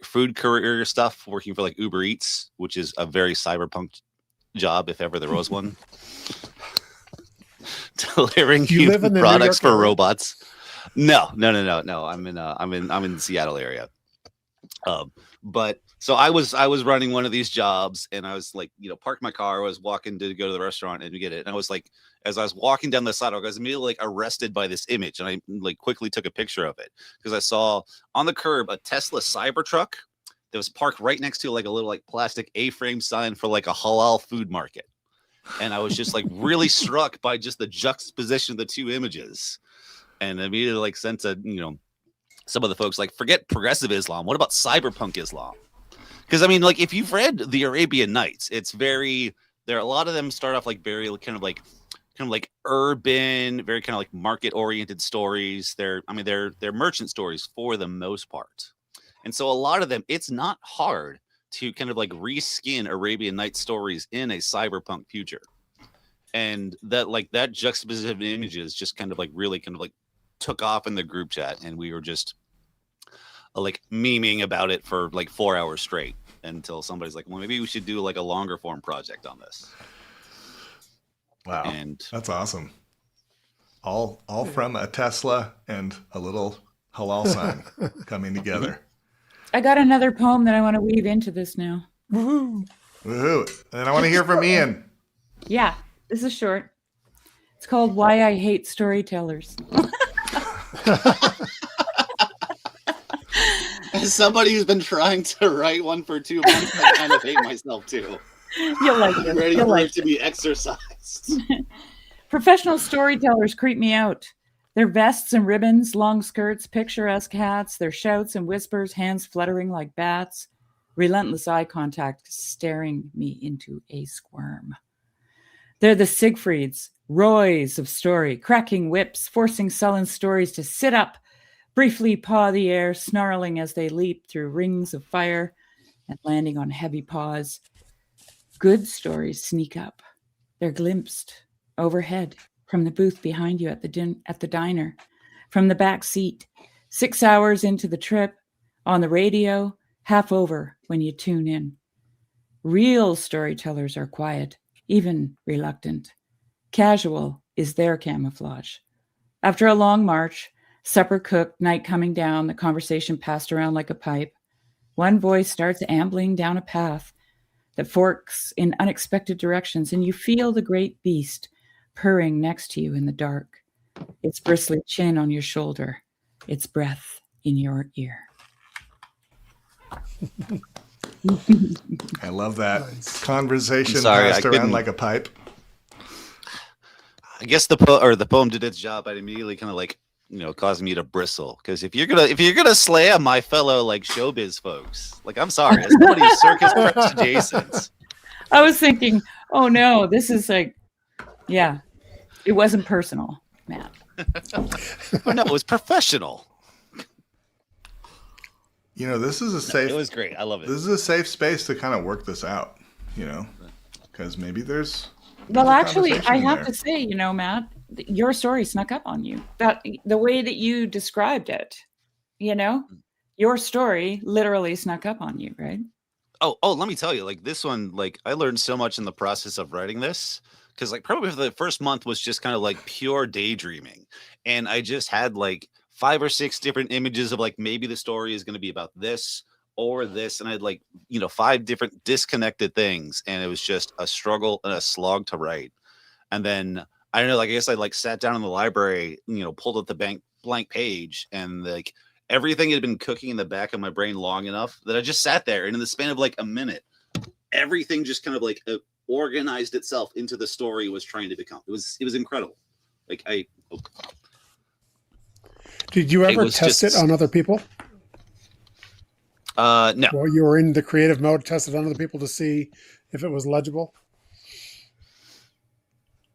food courier stuff, working for like Uber Eats, which is a very cyberpunk job if ever there was one. Delivering human products for robots. No. I'm in the Seattle area. But so I was running one of these jobs, and I was like, parked my car. I was walking to go to the restaurant and get it. And I was like, as I was walking down the sidewalk, I was immediately like arrested by this image, and I like quickly took a picture of it because I saw on the curb a Tesla Cybertruck that was parked right next to like a little like plastic A-frame sign for like a halal food market. And I was just like really struck by just the juxtaposition of the two images, and immediately like sent a some of the folks like, forget progressive Islam. What about cyberpunk Islam? Because I mean, like if you've read the Arabian Nights, it's a lot of them start off like very kind of like urban, very kind of like market oriented stories. They're merchant stories for the most part. And so a lot of them, it's not hard to kind of like reskin Arabian Nights stories in a cyberpunk future. And that juxtaposition of images just kind of like really kind of like took off in the group chat, and we were just like memeing about it for like 4 hours straight until somebody's like, well, maybe we should do like a longer form project on this. Wow. And that's awesome. All from a Tesla and a little halal sign coming together. I got another poem that I want to weave into this now. Woohoo! Woohoo. And I want to hear from Ian. Yeah, this is short. It's called Why I Hate Storytellers. As somebody who's been trying to write one for 2 months, I kind of hate myself too. You'll like I'm this. ready You'll for like it to be exercised. Professional storytellers creep me out. Their vests and ribbons, long skirts, picturesque hats, their shouts and whispers, hands fluttering like bats, relentless eye contact staring me into a squirm. They're the Siegfrieds, Roys of story, cracking whips, forcing sullen stories to sit up, briefly paw the air, snarling as they leap through rings of fire and landing on heavy paws. Good stories sneak up. They're glimpsed overhead from the booth behind you at the diner, from the back seat, 6 hours into the trip, on the radio, half over when you tune in. Real storytellers are quiet, even reluctant. Casual is their camouflage. After a long march, supper cooked, night coming down, the conversation passed around like a pipe. One voice starts ambling down a path that forks in unexpected directions, and you feel the great beast purring next to you in the dark, its bristly chin on your shoulder, its breath in your ear. I love that. Nice. Conversation I'm sorry, passed I around couldn't- like a pipe. I guess the poem did its job by immediately kind of like, causing me to bristle. Because if you're gonna slam my fellow like showbiz folks, like I'm sorry, as somebody who's circus press adjacent. I was thinking, oh no, this is like, yeah, it wasn't personal, Matt. Oh, no, it was professional. This is a No, safe. it was great. I love it. This is a safe space to kind of work this out. Because maybe there's. Well, a actually, conversation I in have there. to say, Matt, your story snuck up on you. That the way that you described it, your story literally snuck up on you, right? Oh, let me tell you, like this one, like I learned so much in the process of writing this. Because like probably for the first month was just kind of like pure daydreaming. And I just had like 5 or 6 different images of like maybe the story is going to be about this or this. And I had like, 5 different disconnected things. And it was just a struggle and a slog to write. And then I don't know, like I guess I like sat down in the library, pulled up the blank page, and like everything had been cooking in the back of my brain long enough that I just sat there, and in the span of like a minute, everything just kind of like organized itself into the story it was trying to become. It was incredible. Like Did you ever was test just- it on other people? no. Well, you were in the creative mode, tested on other people to see if it was legible.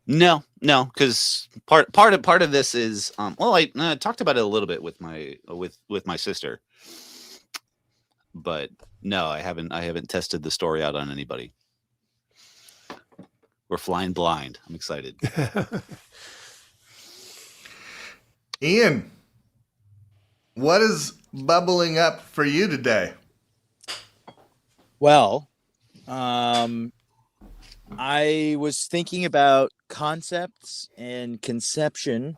No, because part of this is I talked about it a little bit with my sister, but no, I haven't tested the story out on anybody. We're flying blind. I'm excited. Ian, what is bubbling up for you today? Well, I was thinking about concepts and conception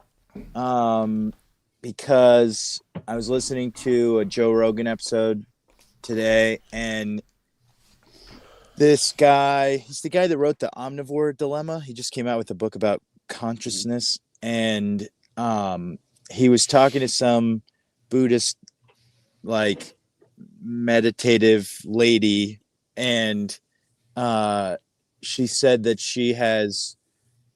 because I was listening to a Joe Rogan episode today, and this guy, he's the guy that wrote the Omnivore Dilemma. He just came out with a book about consciousness, and he was talking to some Buddhist, like, meditative lady, and she said that she has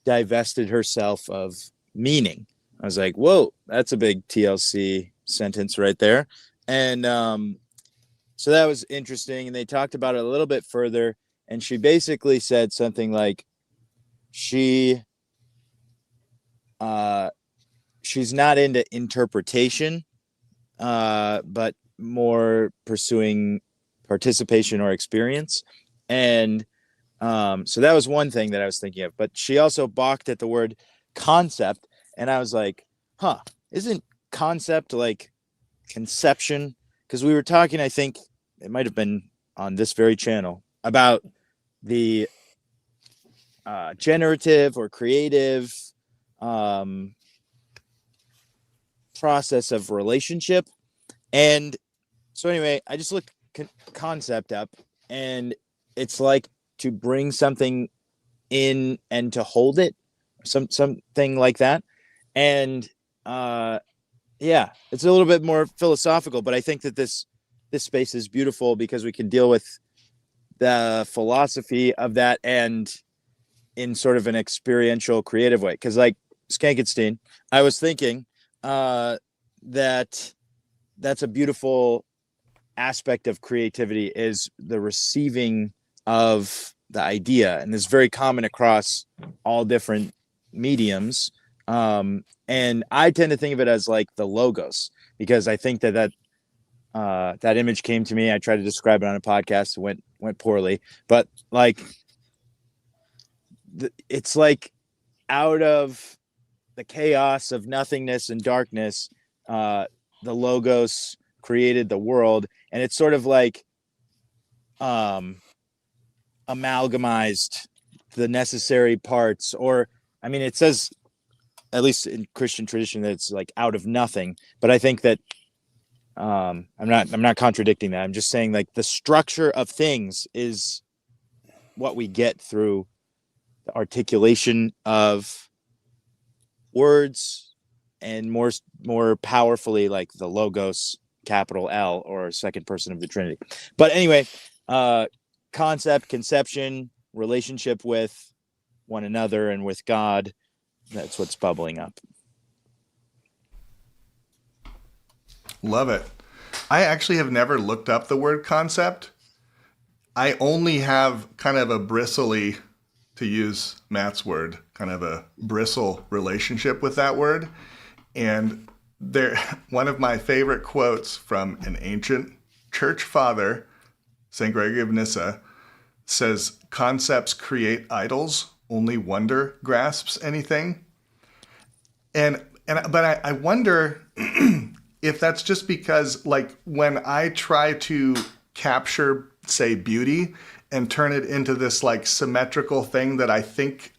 divested herself of meaning. I was like, whoa, that's a big TLC sentence right there. And so that was interesting. And they talked about it a little bit further. And she basically said something like she's not into interpretation, but more pursuing participation or experience. And so that was one thing that I was thinking of. But she also balked at the word concept. And I was like, isn't concept like conception? Because we were talking, I think it might have been on this very channel, about the generative or creative process of relationship. And so anyway, I just looked concept up, and it's like to bring something in and to hold it, something like that. And yeah, it's a little bit more philosophical, but I think that this space is beautiful because we can deal with the philosophy of that and in sort of an experiential, creative way. Because like Skankenstein, I was thinking that that's a beautiful aspect of creativity, is the receiving of the idea, and it's very common across all different mediums. And I tend to think of it as like the logos, because I think that image came to me. I tried to describe it on a podcast, it went poorly, but like it's like out of the chaos of nothingness and darkness, the logos created the world, and it's sort of like amalgamized the necessary parts, or I mean, it says at least in Christian tradition, that it's like out of nothing. But I think that I'm not contradicting that. I'm just saying like the structure of things is what we get through the articulation of words, and more powerfully like the logos, capital L, or second person of the Trinity. But anyway, concept, conception, relationship with one another and with God, that's what's bubbling up. Love it. I actually have never looked up the word concept. I only have kind of a bristly, to use Matt's word, kind of a bristle relationship with that word. And one of my favorite quotes from an ancient church father, St. Gregory of Nyssa, says, "Concepts create idols, only wonder grasps anything." But I wonder if that's just because, like, when I try to capture, say, beauty and turn it into this like symmetrical thing that I think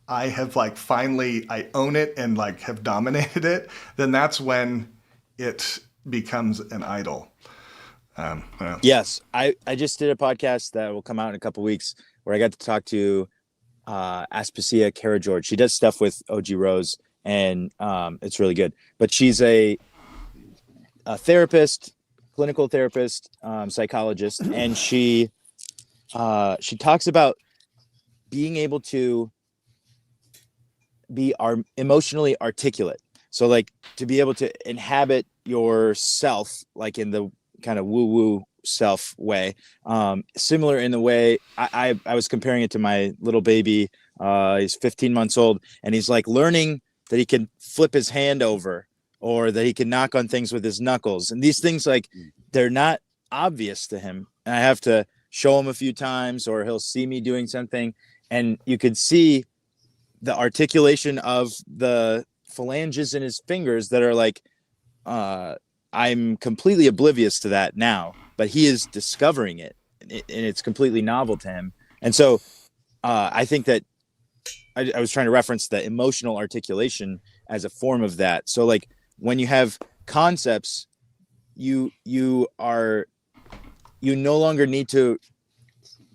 I have like finally I own it and like have dominated it, then that's when it becomes an idol. Yes, I just did a podcast that will come out in a couple weeks where I got to talk to Aspasia Karageorge. She does stuff with OG Rose, and it's really good. But she's a therapist, clinical therapist, psychologist, and she talks about being able to be emotionally articulate. So like to be able to inhabit yourself, like in the kind of woo-woo self way, similar in the way I was comparing it to my little baby. He's 15 months old, and he's like learning that he can flip his hand over, or that he can knock on things with his knuckles. And these things, like, they're not obvious to him. And I have to show him a few times, or he'll see me doing something, and you could see the articulation of the phalanges in his fingers that are like, I'm completely oblivious to that now, but he is discovering it, and it's completely novel to him. And so I think that I was trying to reference the emotional articulation as a form of that. So like when you have concepts, you no longer need to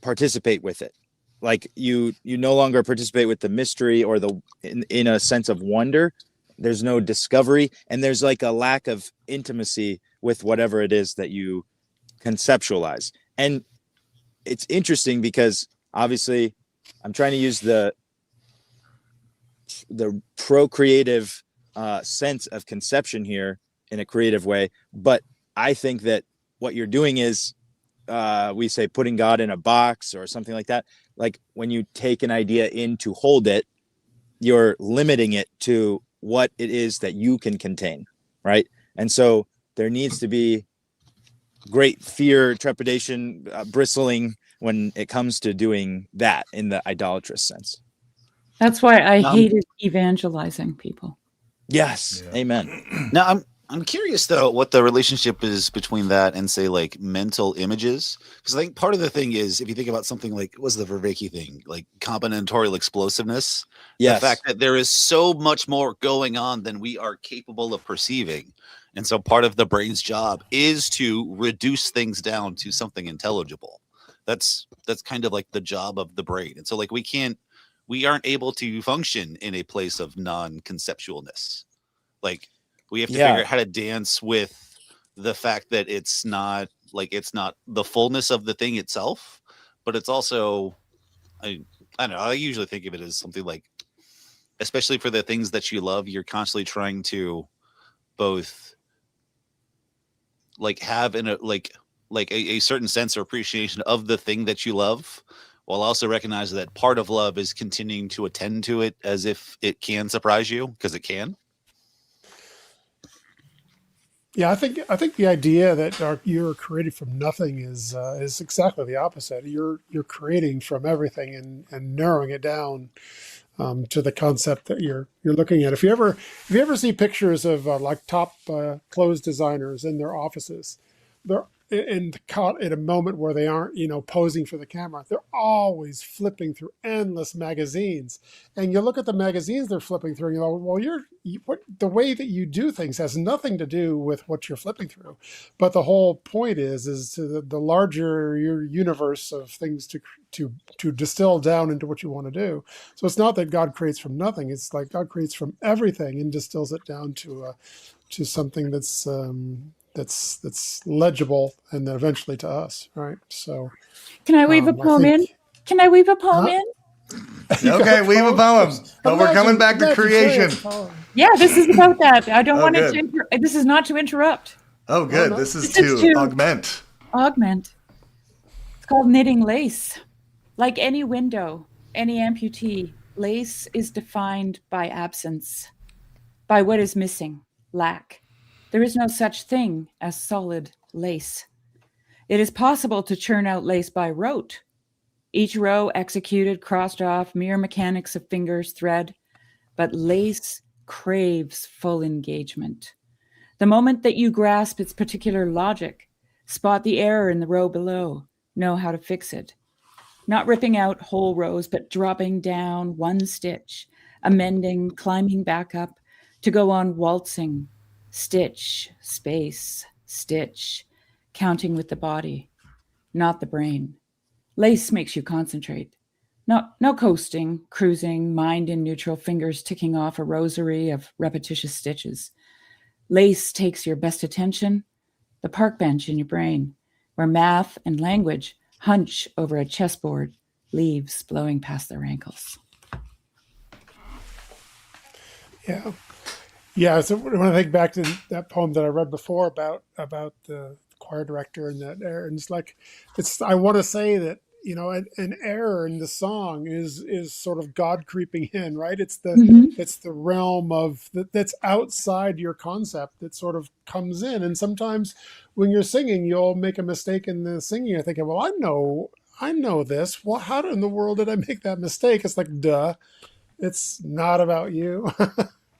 participate with it. Like you no longer participate with the mystery or in a sense of wonder. There's no discovery, and there's like a lack of intimacy with whatever it is that you conceptualize. And it's interesting because obviously I'm trying to use the procreative sense of conception here in a creative way, but I think that what you're doing is we say putting God in a box or something like that. Like when you take an idea in to hold it, you're limiting it to what it is that you can contain, right? And so there needs to be great fear, trepidation, bristling when it comes to doing that in the idolatrous sense. That's why I hated evangelizing people. Yes, yeah. Amen. Now I'm curious though what the relationship is between that and say like mental images, because I think part of the thing is if you think about something like what's the Vervaeke thing, like combinatorial explosiveness, yes. The fact that there is so much more going on than we are capable of perceiving, and so part of the brain's job is to reduce things down to something intelligible. That's kind of like the job of the brain, and so like we aren't able to function in a place of non-conceptualness. Like we have to figure out how to dance with the fact that it's not the fullness of the thing itself, but it's also, I don't know, I usually think of it as something like, especially for the things that you love, you're constantly trying to both like have a certain sense or appreciation of the thing that you love, while also recognizing that part of love is continuing to attend to it as if it can surprise you, because it can. Yeah, I think the idea that you're created from nothing is exactly the opposite. You're creating from everything and narrowing it down to the concept that you're looking at. If you ever see pictures of like top clothes designers in their offices, they're and caught in a moment where they aren't, posing for the camera. They're always flipping through endless magazines, and you look at the magazines they're flipping through, and you go, well, the way that you do things has nothing to do with what you're flipping through, but the whole point is to the larger your universe of things to distill down into what you want to do. So it's not that God creates from nothing; it's like God creates from everything and distills it down to something that's legible and then eventually to us, right? So Can I weave a poem in? Can I weave a poem Huh? in? Okay, weave a poem. But we're coming back to creation. Yeah, this is about that. I don't want it good. to. This is not to interrupt. Oh, good. no. This is This is to to- augment. Augment. It's called knitting lace. Like any window, any amputee, lace is defined by absence, by what is missing, lack. There is no such thing as solid lace. It is possible to churn out lace by rote. Each row executed, crossed off, mere mechanics of fingers, thread. But lace craves full engagement. The moment that you grasp its particular logic, spot the error in the row below, know how to fix it. Not ripping out whole rows, but dropping down one stitch, amending, climbing back up, to go on waltzing, stitch, space, stitch, counting with the body, not the brain. Lace makes you concentrate. No coasting, cruising, mind in neutral, fingers ticking off a rosary of repetitious stitches. Lace takes your best attention, the park bench in your brain, where math and language hunch over a chessboard, leaves blowing past their ankles. Yeah. Yeah. So when I think back to that poem that I read before about the choir director and that error, and I want to say that, an error in the song is sort of God creeping in, right? It's the realm of that's outside your concept that sort of comes in. And sometimes when you're singing, you'll make a mistake in the singing. You're thinking, well, I know this. Well, how in the world did I make that mistake? It's like, duh, it's not about you.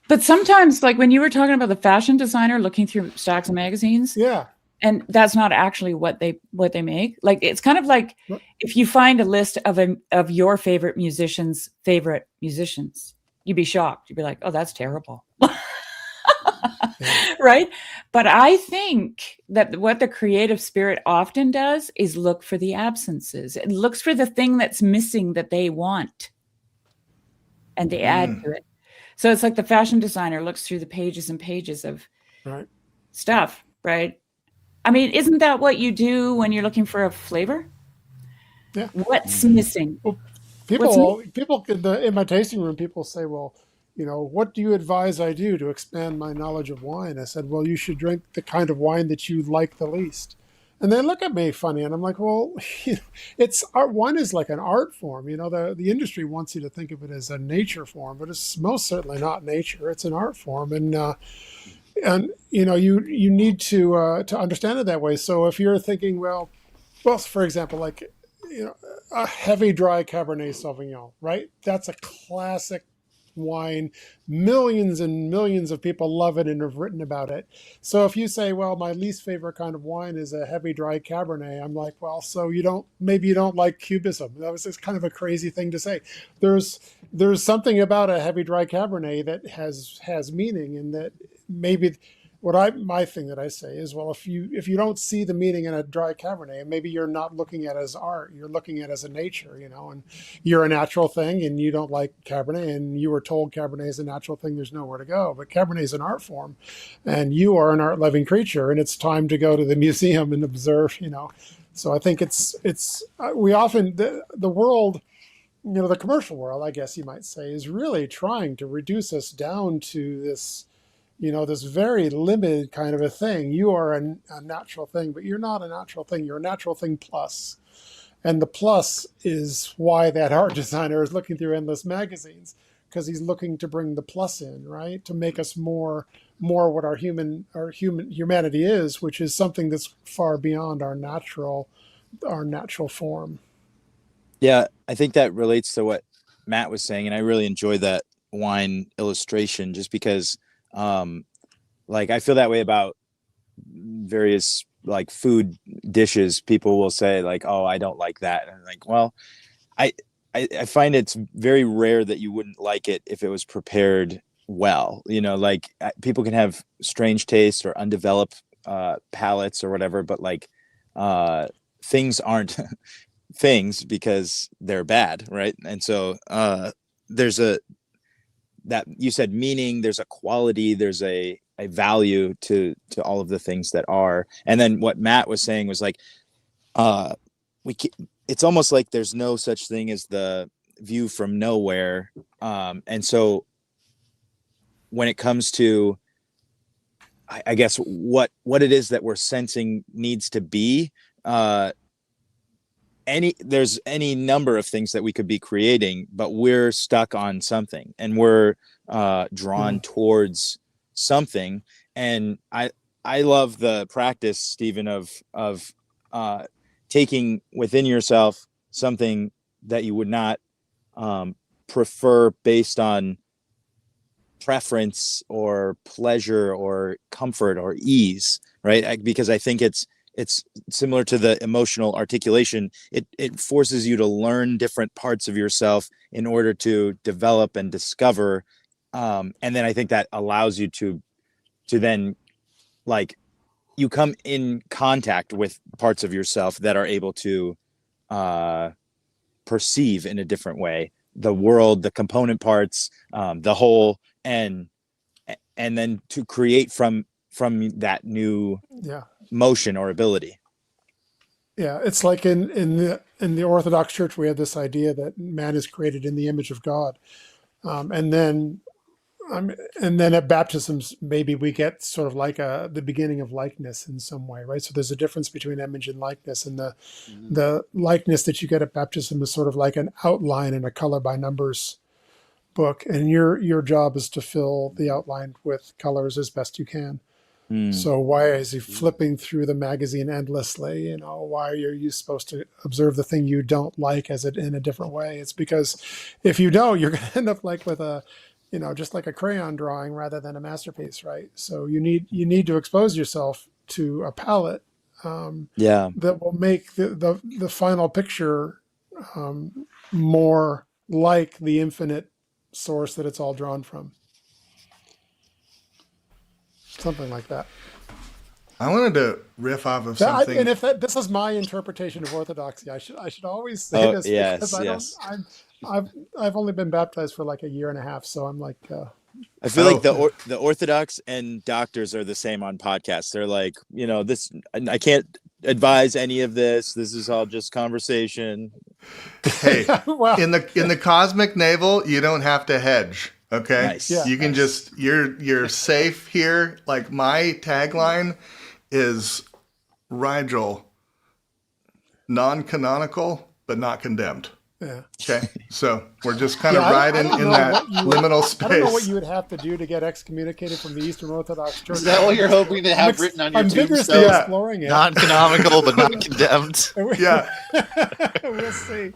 But sometimes, like when you were talking about the fashion designer looking through stacks of magazines, Yeah. and that's not actually what they make. Like it's kind of like if you find a list of your favorite musicians' favorite musicians, you'd be shocked. You'd be like, "Oh, that's terrible." Right? But I think that what the creative spirit often does is look for the absences. It looks for the thing that's missing that they want, and they add to it. So it's like the fashion designer looks through the pages and pages of stuff, right? I mean, isn't that what you do when you're looking for a flavor? Yeah. What's missing? Well, people in my tasting room, people say, well, what do you advise I do to expand my knowledge of wine? I said, well, you should drink the kind of wine that you like the least. And they look at me funny, and I'm like, well, it's art. Wine is like an art form. The industry wants you to think of it as a nature form, but it's most certainly not nature. It's an art form, and you need to understand it that way. So if you're thinking, well, for example, like a heavy dry Cabernet Sauvignon, right? That's a classic wine. Millions and millions of people love it and have written about it. So if you say, well, my least favorite kind of wine is a heavy dry Cabernet, I'm like, well, so you don't like Cubism. That was just kind of a crazy thing to say. There's something about a heavy dry Cabernet that has meaning, and that maybe my thing that I say is, well, if you don't see the meaning in a dry Cabernet, maybe you're not looking at it as art, you're looking at it as a nature, and you're a natural thing and you don't like Cabernet, and you were told Cabernet is a natural thing, there's nowhere to go. But Cabernet is an art form, and you are an art loving creature, and it's time to go to the museum and observe, So I think we often, the world, the commercial world, I guess you might say, is really trying to reduce us down to this, this very limited kind of a thing. You are a natural thing, but you're not a natural thing. You're a natural thing plus. And the plus is why that art designer is looking through endless magazines, because he's looking to bring the plus in, right? To make us more what our humanity is, which is something that's far beyond our natural form. Yeah, I think that relates to what Matt was saying, and I really enjoy that wine illustration just because like I feel that way about various like food dishes, people will say like, "Oh, I don't like that," and I'm like, well, I, I find it's very rare that you wouldn't like it if it was prepared well. Like people can have strange taste or undeveloped palates or whatever, but like things aren't things because they're bad, right? And so there's that you said meaning, there's a quality, there's a value to all of the things that are. And then what Matt was saying was like it's almost like there's no such thing as the view from nowhere. And so when it comes to I guess what it is that we're sensing needs to be, there's any number of things that we could be creating, but we're stuck on something and we're drawn towards something. And I love the practice, Stephen, of taking within yourself something that you would not prefer based on preference or pleasure or comfort or ease, right? Because I think it's similar to the emotional articulation. It forces you to learn different parts of yourself in order to develop and discover. And then I think that allows you to then, like, you come in contact with parts of yourself that are able to perceive in a different way the world, the component parts, the whole, and then to create from that new motion or ability. Yeah, it's like in the Orthodox Church, we have this idea that man is created in the image of God, and then at baptisms, maybe we get sort of like the beginning of likeness in some way, right? So there's a difference between image and likeness, and the likeness that you get at baptism is sort of like an outline in a color by numbers book, and your job is to fill the outline with colors as best you can. So why is he flipping through the magazine endlessly? Why are you supposed to observe the thing you don't like as it in a different way? It's because if you don't, you're going to end up like with a, just like a crayon drawing rather than a masterpiece, right? So you need to expose yourself to a palette that will make the final picture more like the infinite source that it's all drawn from. Something like that. I wanted to riff off of something. And if this is my interpretation of orthodoxy, I should always say this because I've only been baptized for like a year and a half, so I'm like. I feel like the Orthodox and doctors are the same on podcasts. They're like, this, I can't advise any of this. This is all just conversation. Hey, in the cosmic navel, you don't have to hedge. Okay, nice. Yeah, you can just you're safe here. Like my tagline is Rigel, non-canonical but not condemned. Yeah. Okay, so we're just kind of riding in that liminal space. I don't know what you would have to do to get excommunicated from the Eastern Orthodox Church. Is that what you're hoping to have written on your tombstone? I'm exploring it. Non-canonical but not condemned. Yeah. We'll see.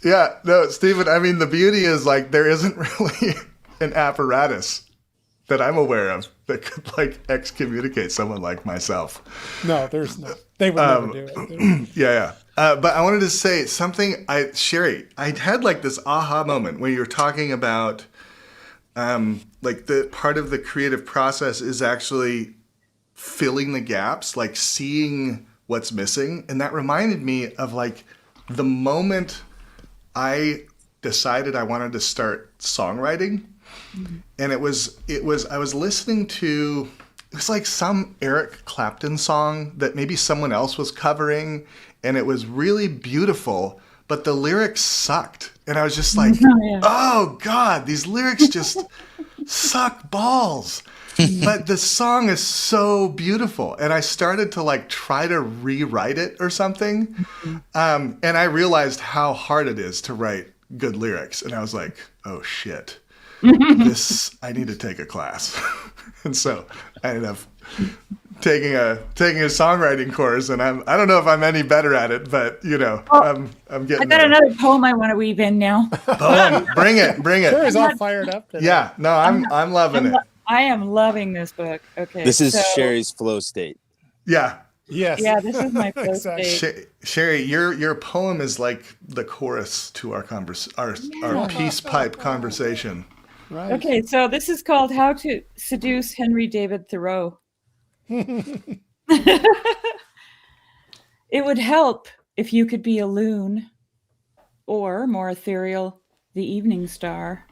Yeah, no, Stephen, I mean, the beauty is like there isn't really an apparatus that I'm aware of that could like excommunicate someone like myself. No, there's not. They would never do it. Yeah. But I wanted to say something. Sherry, I had like this aha moment when you were talking about like the part of the creative process is actually filling the gaps, like seeing what's missing. And that reminded me of like the moment I decided I wanted to start songwriting. And it was I was listening to, it was like some Eric Clapton song that maybe someone else was covering, and it was really beautiful, but the lyrics sucked. And I was just like, oh God, these lyrics just suck balls. But the song is so beautiful. And I started to like try to rewrite it or something. And I realized how hard it is to write good lyrics. And I was like, oh shit. I need to take a class. And so I ended up taking a songwriting course, and I don't know if I'm any better at it, but I'm getting. I got another poem I want to weave in now. Poem, bring it. Sherry's all fired up today. Yeah, no, I'm loving it. I am loving this book. Okay, this is Sherry's flow state. Yeah. Yes. Yeah, this is my first Exactly. date. Sherry, your poem is like the chorus to our our peace pipe conversation. Right. Okay, so this is called How to Seduce Henry David Thoreau. It would help if you could be a loon, or more ethereal, the evening star,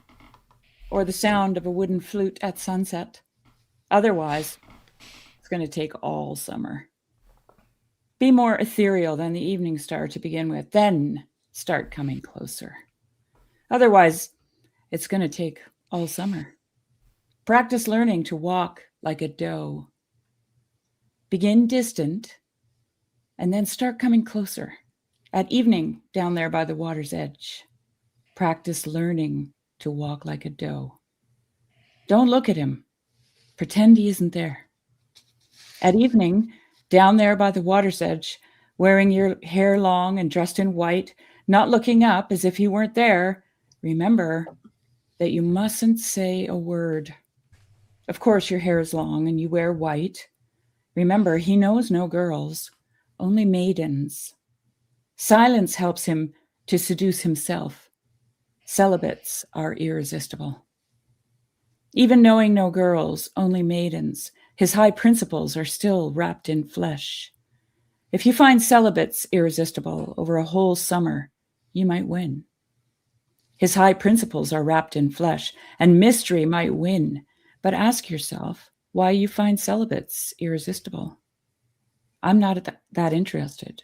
or the sound of a wooden flute at sunset. Otherwise, it's going to take all summer. Be more ethereal than the evening star to begin with, then start coming closer. Otherwise, it's going to take all summer. Practice learning to walk like a doe. Begin distant, and then start coming closer. At evening, down there by the water's edge, practice learning to walk like a doe. Don't look at him. Pretend he isn't there. At evening, down there by the water's edge, wearing your hair long and dressed in white, not looking up as if you weren't there, remember that you mustn't say a word. Of course, your hair is long and you wear white. Remember, he knows no girls, only maidens. Silence helps him to seduce himself. Celibates are irresistible. Even knowing no girls, only maidens, his high principles are still wrapped in flesh. If you find celibates irresistible over a whole summer, you might win. His high principles are wrapped in flesh, and mystery might win. But ask yourself why you find celibates irresistible. I'm not that interested,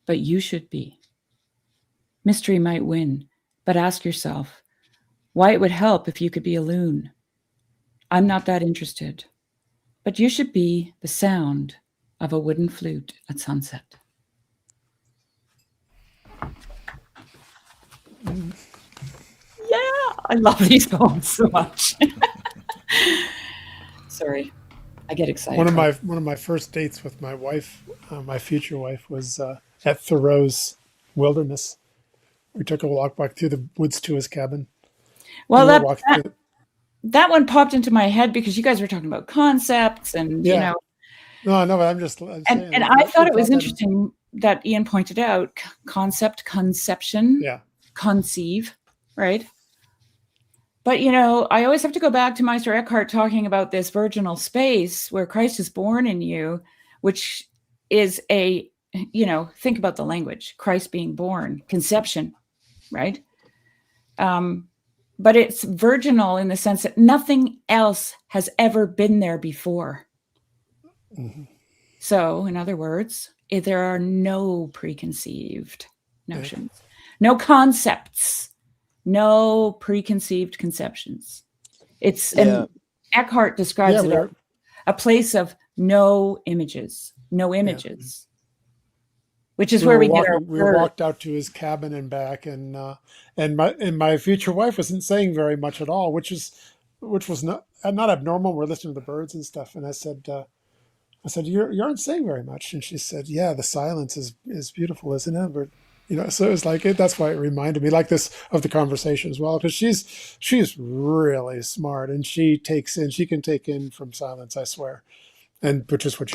but you should be. Mystery might win, but ask yourself why it would help if you could be a loon. I'm not that interested, but you should be the sound of a wooden flute at sunset. Yeah, I love these poems so much. Sorry, I get excited. One of my first dates with my wife, my future wife, was at Thoreau's Wilderness. We took a walk back through the woods to his cabin. Well, that one popped into my head because you guys were talking about concepts and you know. No, but I'm saying, and I thought it was interesting that Ian pointed out concept, conception, conceive, right? But, you know, I always have to go back to Meister Eckhart talking about this virginal space where Christ is born in you, which is a, you know, think about the language, Christ being born, conception, right? But it's virginal in the sense that nothing else has ever been there before. Mm-hmm. So, in other words, there are no preconceived notions, no concepts, no preconceived conceptions. It's and Eckhart describes it as a place of no images, which is where we get our. We walked out to his cabin and back, and my future wife wasn't saying very much at all, which was not abnormal. We're listening to the birds and stuff, and I said, you aren't saying very much, and she said, yeah, the silence is beautiful, isn't it? But, you know, so it's like that's why it reminded me like this of the conversation as well, because she's really smart, and she can take in from silence, I swear. And which is what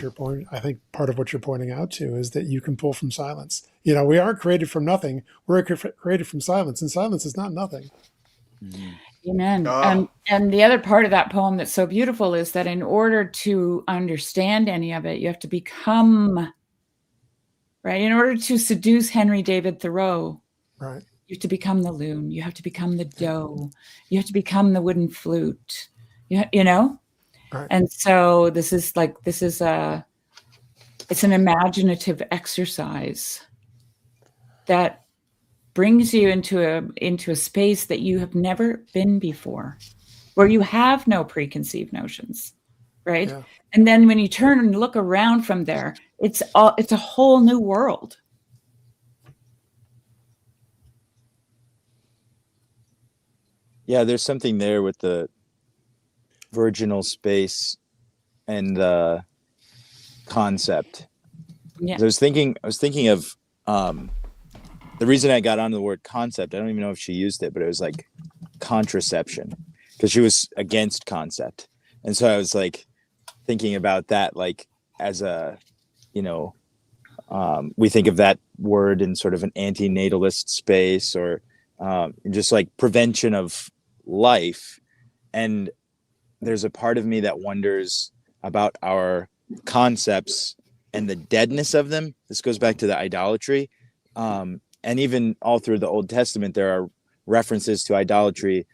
I think part of what you're pointing out to is that you can pull from silence. You know, we aren't created from nothing. We're created from silence, and silence is not nothing. Amen. And the other part of that poem that's so beautiful is that in order to understand any of it, you have to become, right? In order to seduce Henry David Thoreau, right? You have to become the loon. You have to become the doe. You have to become the wooden flute. You know? Right. And so it's an imaginative exercise that brings you into a space that you have never been before, where you have no preconceived notions, right? Yeah. And then when you turn and look around from there, it's a whole new world. Yeah, there's something there with the virginal space and the concept. Yeah. I was thinking of the reason I got onto the word concept. I don't even know if she used it, but it was like contraception, because she was against concept. And so I was like thinking about that, like as a we think of that word in sort of an antinatalist space, or just like prevention of life. And there's a part of me that wonders about our concepts and the deadness of them. This goes back to the idolatry. And even all through the Old Testament, there are references to idolatry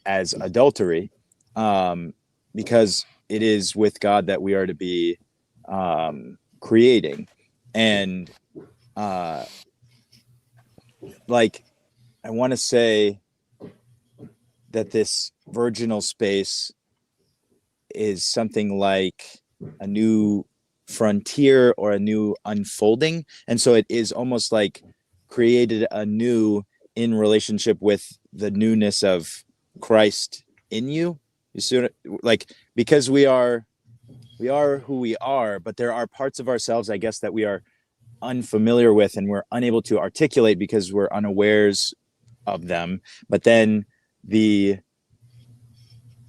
as adultery, because it is with God that we are to be creating. And like, I want to say that this virginal space is something like a new frontier or a new unfolding. And so it is almost like created anew in relationship with the newness of Christ in you. You see what, like, because we are who we are, but there are parts of ourselves, I guess, that we are unfamiliar with and we're unable to articulate because we're unawares of them. But then the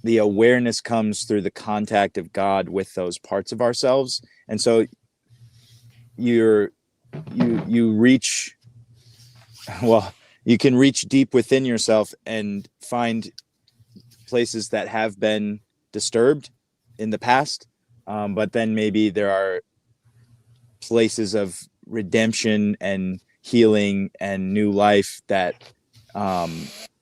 awareness comes through the contact of God with those parts of ourselves. And so you reach, well, you can reach deep within yourself and find places that have been disturbed in the past. But then maybe there are places of redemption and healing and new life that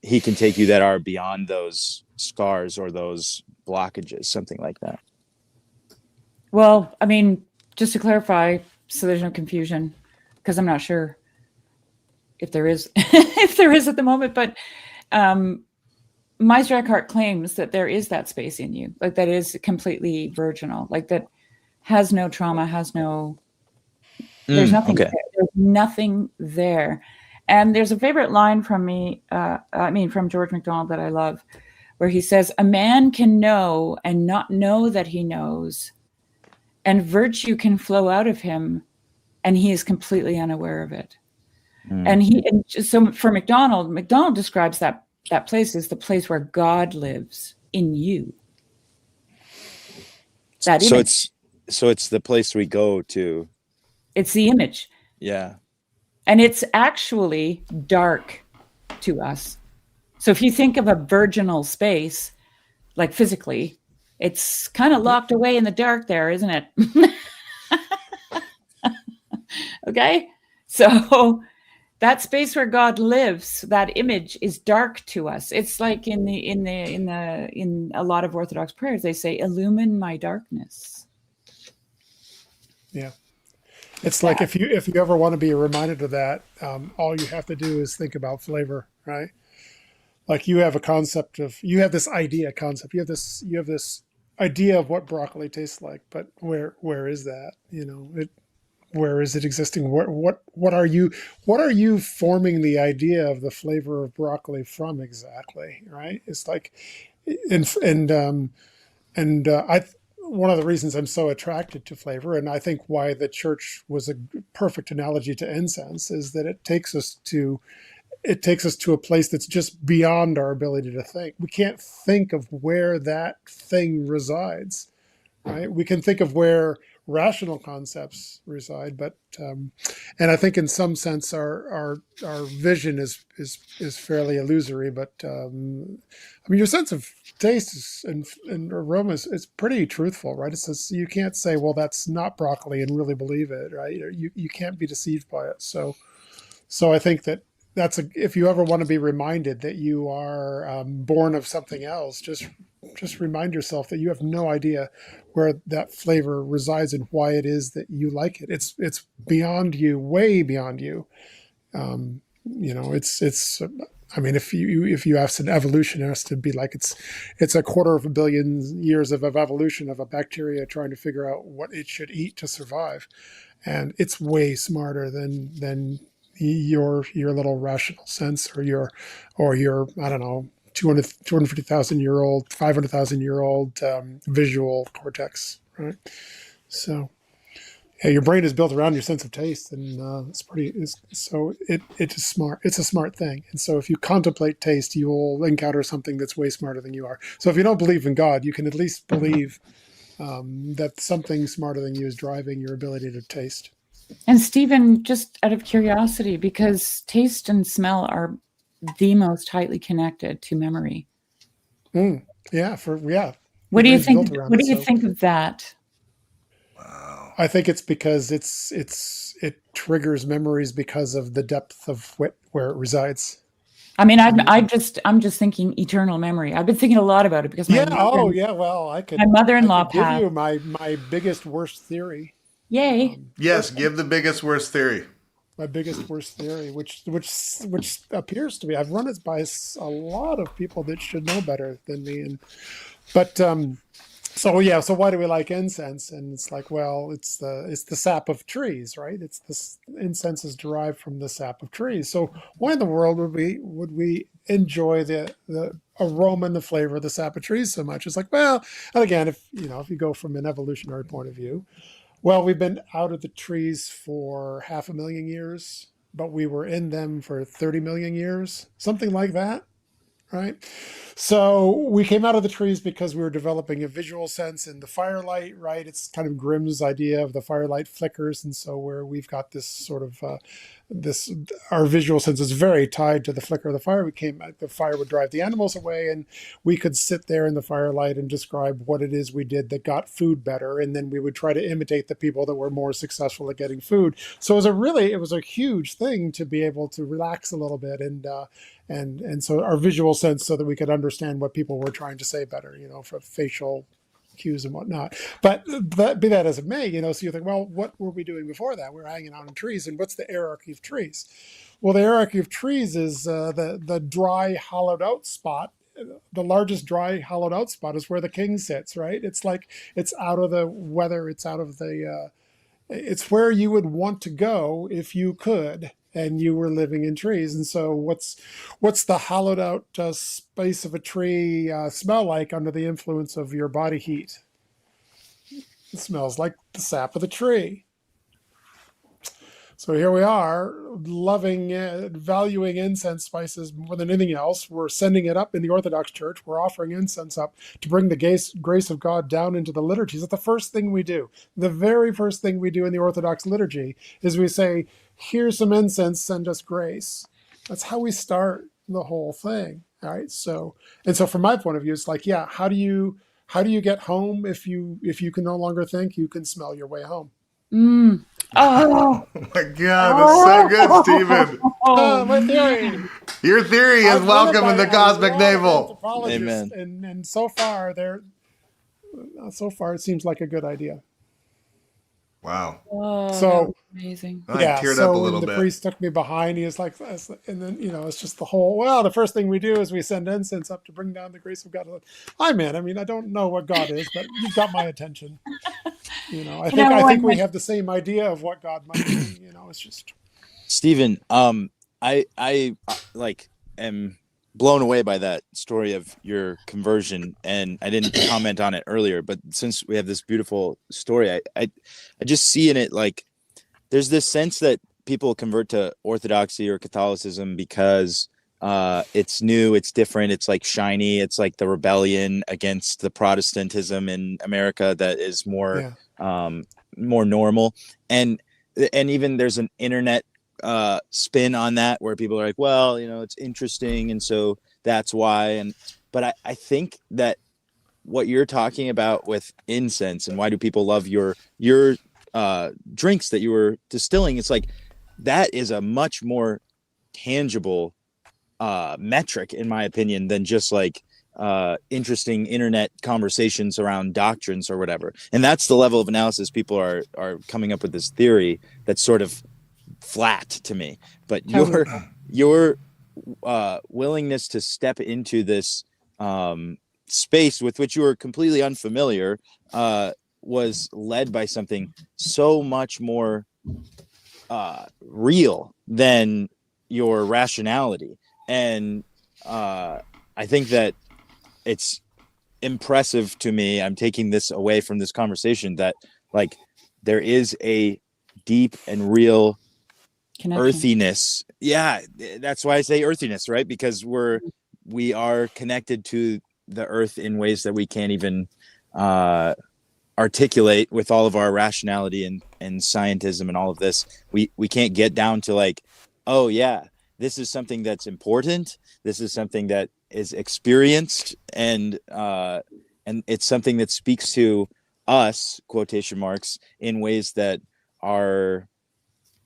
he can take you that are beyond those scars or those blockages, something like that. Well, I mean, just to clarify, so there's no confusion, because I'm not sure if there is, if there is at the moment, but Meister Eckhart claims that there is that space in you, like that is completely virginal, like that has no trauma, has no, there's nothing, okay. there's nothing there. And there's a favorite line from me, from George MacDonald that I love, where he says, "A man can know and not know that he knows, and virtue can flow out of him, and he is completely unaware of it." And so for MacDonald describes that place as the place where God lives in you. That image. So it's the place we go to. It's the image. Yeah. And it's actually dark to us. So if you think of a virginal space, like physically, it's kind of locked away in the dark there, isn't it? Okay? So that space where God lives, that image is dark to us. It's like in a lot of Orthodox prayers, they say, "Illumine my darkness." Yeah. It's like if you ever want to be reminded of that, all you have to do is think about flavor, right? Like you have you have this idea concept, you have this idea of what broccoli tastes like, but where is that? Where is it existing? What are you forming the idea of the flavor of broccoli from exactly, right? It's like, one of the reasons I'm so attracted to flavor, and I think why the church was a perfect analogy to incense, is that it takes us to a place that's just beyond our ability to think. We can't think of where that thing resides, right? We can think of where rational concepts reside, but and I think in some sense our vision is fairly illusory. But I mean, your sense of taste and aroma is pretty truthful, right? It says you can't say, well, that's not broccoli and really believe it, right? You can't be deceived by it. So I think that if you ever want to be reminded that you are born of something else, just remind yourself that you have no idea where that flavor resides and why it is that you like it. It's beyond you, way beyond you. It's. I mean, if you ask an evolutionist, it'd be like it's 250 million years of evolution of a bacteria trying to figure out what it should eat to survive, and it's way smarter than your little rational sense or your I don't know 250,000 year old 500,000 year old visual cortex, right? So yeah, your brain is built around your sense of taste, and it's smart. It's a smart thing, and so if you contemplate taste, you will encounter something that's way smarter than you are. So if you don't believe in God, you can at least believe that something smarter than you is driving your ability to taste. And Stephen, just out of curiosity, because taste and smell are the most tightly connected to memory. Yeah, What do you think? built around What it, do you so- think of that? Wow. I think it's because it triggers memories because of the depth of where it resides. I mean, I'm just thinking eternal memory. I've been thinking a lot about it because Yeah. Oh, yeah. Well, my I mother-in-law could give passed. you my biggest worst theory. Yay! Yes, give the biggest worst theory. My biggest worst theory, which appears to be, I've run it by a lot of people that should know better than me, but so yeah, so why do we like incense? And it's like, well, it's the sap of trees, right? Incense is derived from the sap of trees. So why in the world would we enjoy the aroma and the flavor of the sap of trees so much? It's like, well, and again, if you go from an evolutionary point of view, well, we've been out of the trees for 500,000 years, but we were in them for 30 million years, something like that, right? So we came out of the trees because we were developing a visual sense in the firelight, right? It's kind of Grimm's idea of the firelight flickers, and so we've got this sort of our visual sense is very tied to the flicker of the fire. The fire would drive the animals away, and we could sit there in the firelight and describe what it is we did that got food better, and then we would try to imitate the people that were more successful at getting food. So it was a huge thing to be able to relax a little bit and so our visual sense, so that we could understand what people were trying to say better, for facial cues and whatnot. But be that as it may, so you think, well, what were we doing before that? We were hanging out in trees, and what's the hierarchy of trees? Well, the hierarchy of trees is the dry, hollowed out spot. The largest dry, hollowed out spot is where the king sits, right? It's like it's out of the weather. It's out of the. It's where you would want to go if you could, and you were living in trees. And so, what's the hollowed out space of a tree smell like under the influence of your body heat? It smells like the sap of the tree. So here we are, loving, valuing incense spices more than anything else. We're sending it up in the Orthodox Church. We're offering incense up to bring the grace of God down into the liturgies. That's the first thing we do. The very first thing we do in the Orthodox liturgy is we say, here's some incense, send us grace. That's how we start the whole thing. All right. So from my point of view, it's like, yeah, how do you get home if you can no longer think? You can smell your way home. Oh, Oh my God, that's so good, Stephen. My theory. Your theory is welcome in the cosmic navel. Amen. And so far, it seems like a good idea. Wow. So amazing. I teared up a little the bit. priest took me behind. He was like, and then it's just the whole. Well, the first thing we do is we send incense up to bring down the grace of God. I'm in. I mean, I don't know what God is, but you've got my attention. I think we have the same idea of what God might be. It's just. Stephen, I am blown away by that story of your conversion, and I didn't comment on it earlier, but since we have this beautiful story, I just see in it like there's this sense that people convert to Orthodoxy or Catholicism because it's new, it's different, it's like shiny, it's like the rebellion against the Protestantism in America that is more normal, and even there's an internet spin on that where people are like, well, it's interesting, and so that's why. But I think that what you're talking about with incense and why do people love your drinks that you were distilling, it's like that is a much more tangible metric, in my opinion, than just like interesting internet conversations around doctrines or whatever. And that's the level of analysis people are coming up with this theory that's sort of flat to me. But your willingness to step into this space with which you were completely unfamiliar was led by something so much more real than your rationality. And I think that it's impressive to me. I'm taking this away from this conversation that like there is a deep and real Connection. Earthiness. Yeah, that's why I say earthiness, right? Because we are connected to the earth in ways that we can't even articulate with all of our rationality and scientism and all of this, we can't get down to like, oh yeah, this is something that's important, this is something that is experienced, and it's something that speaks to us, quotation marks, in ways that our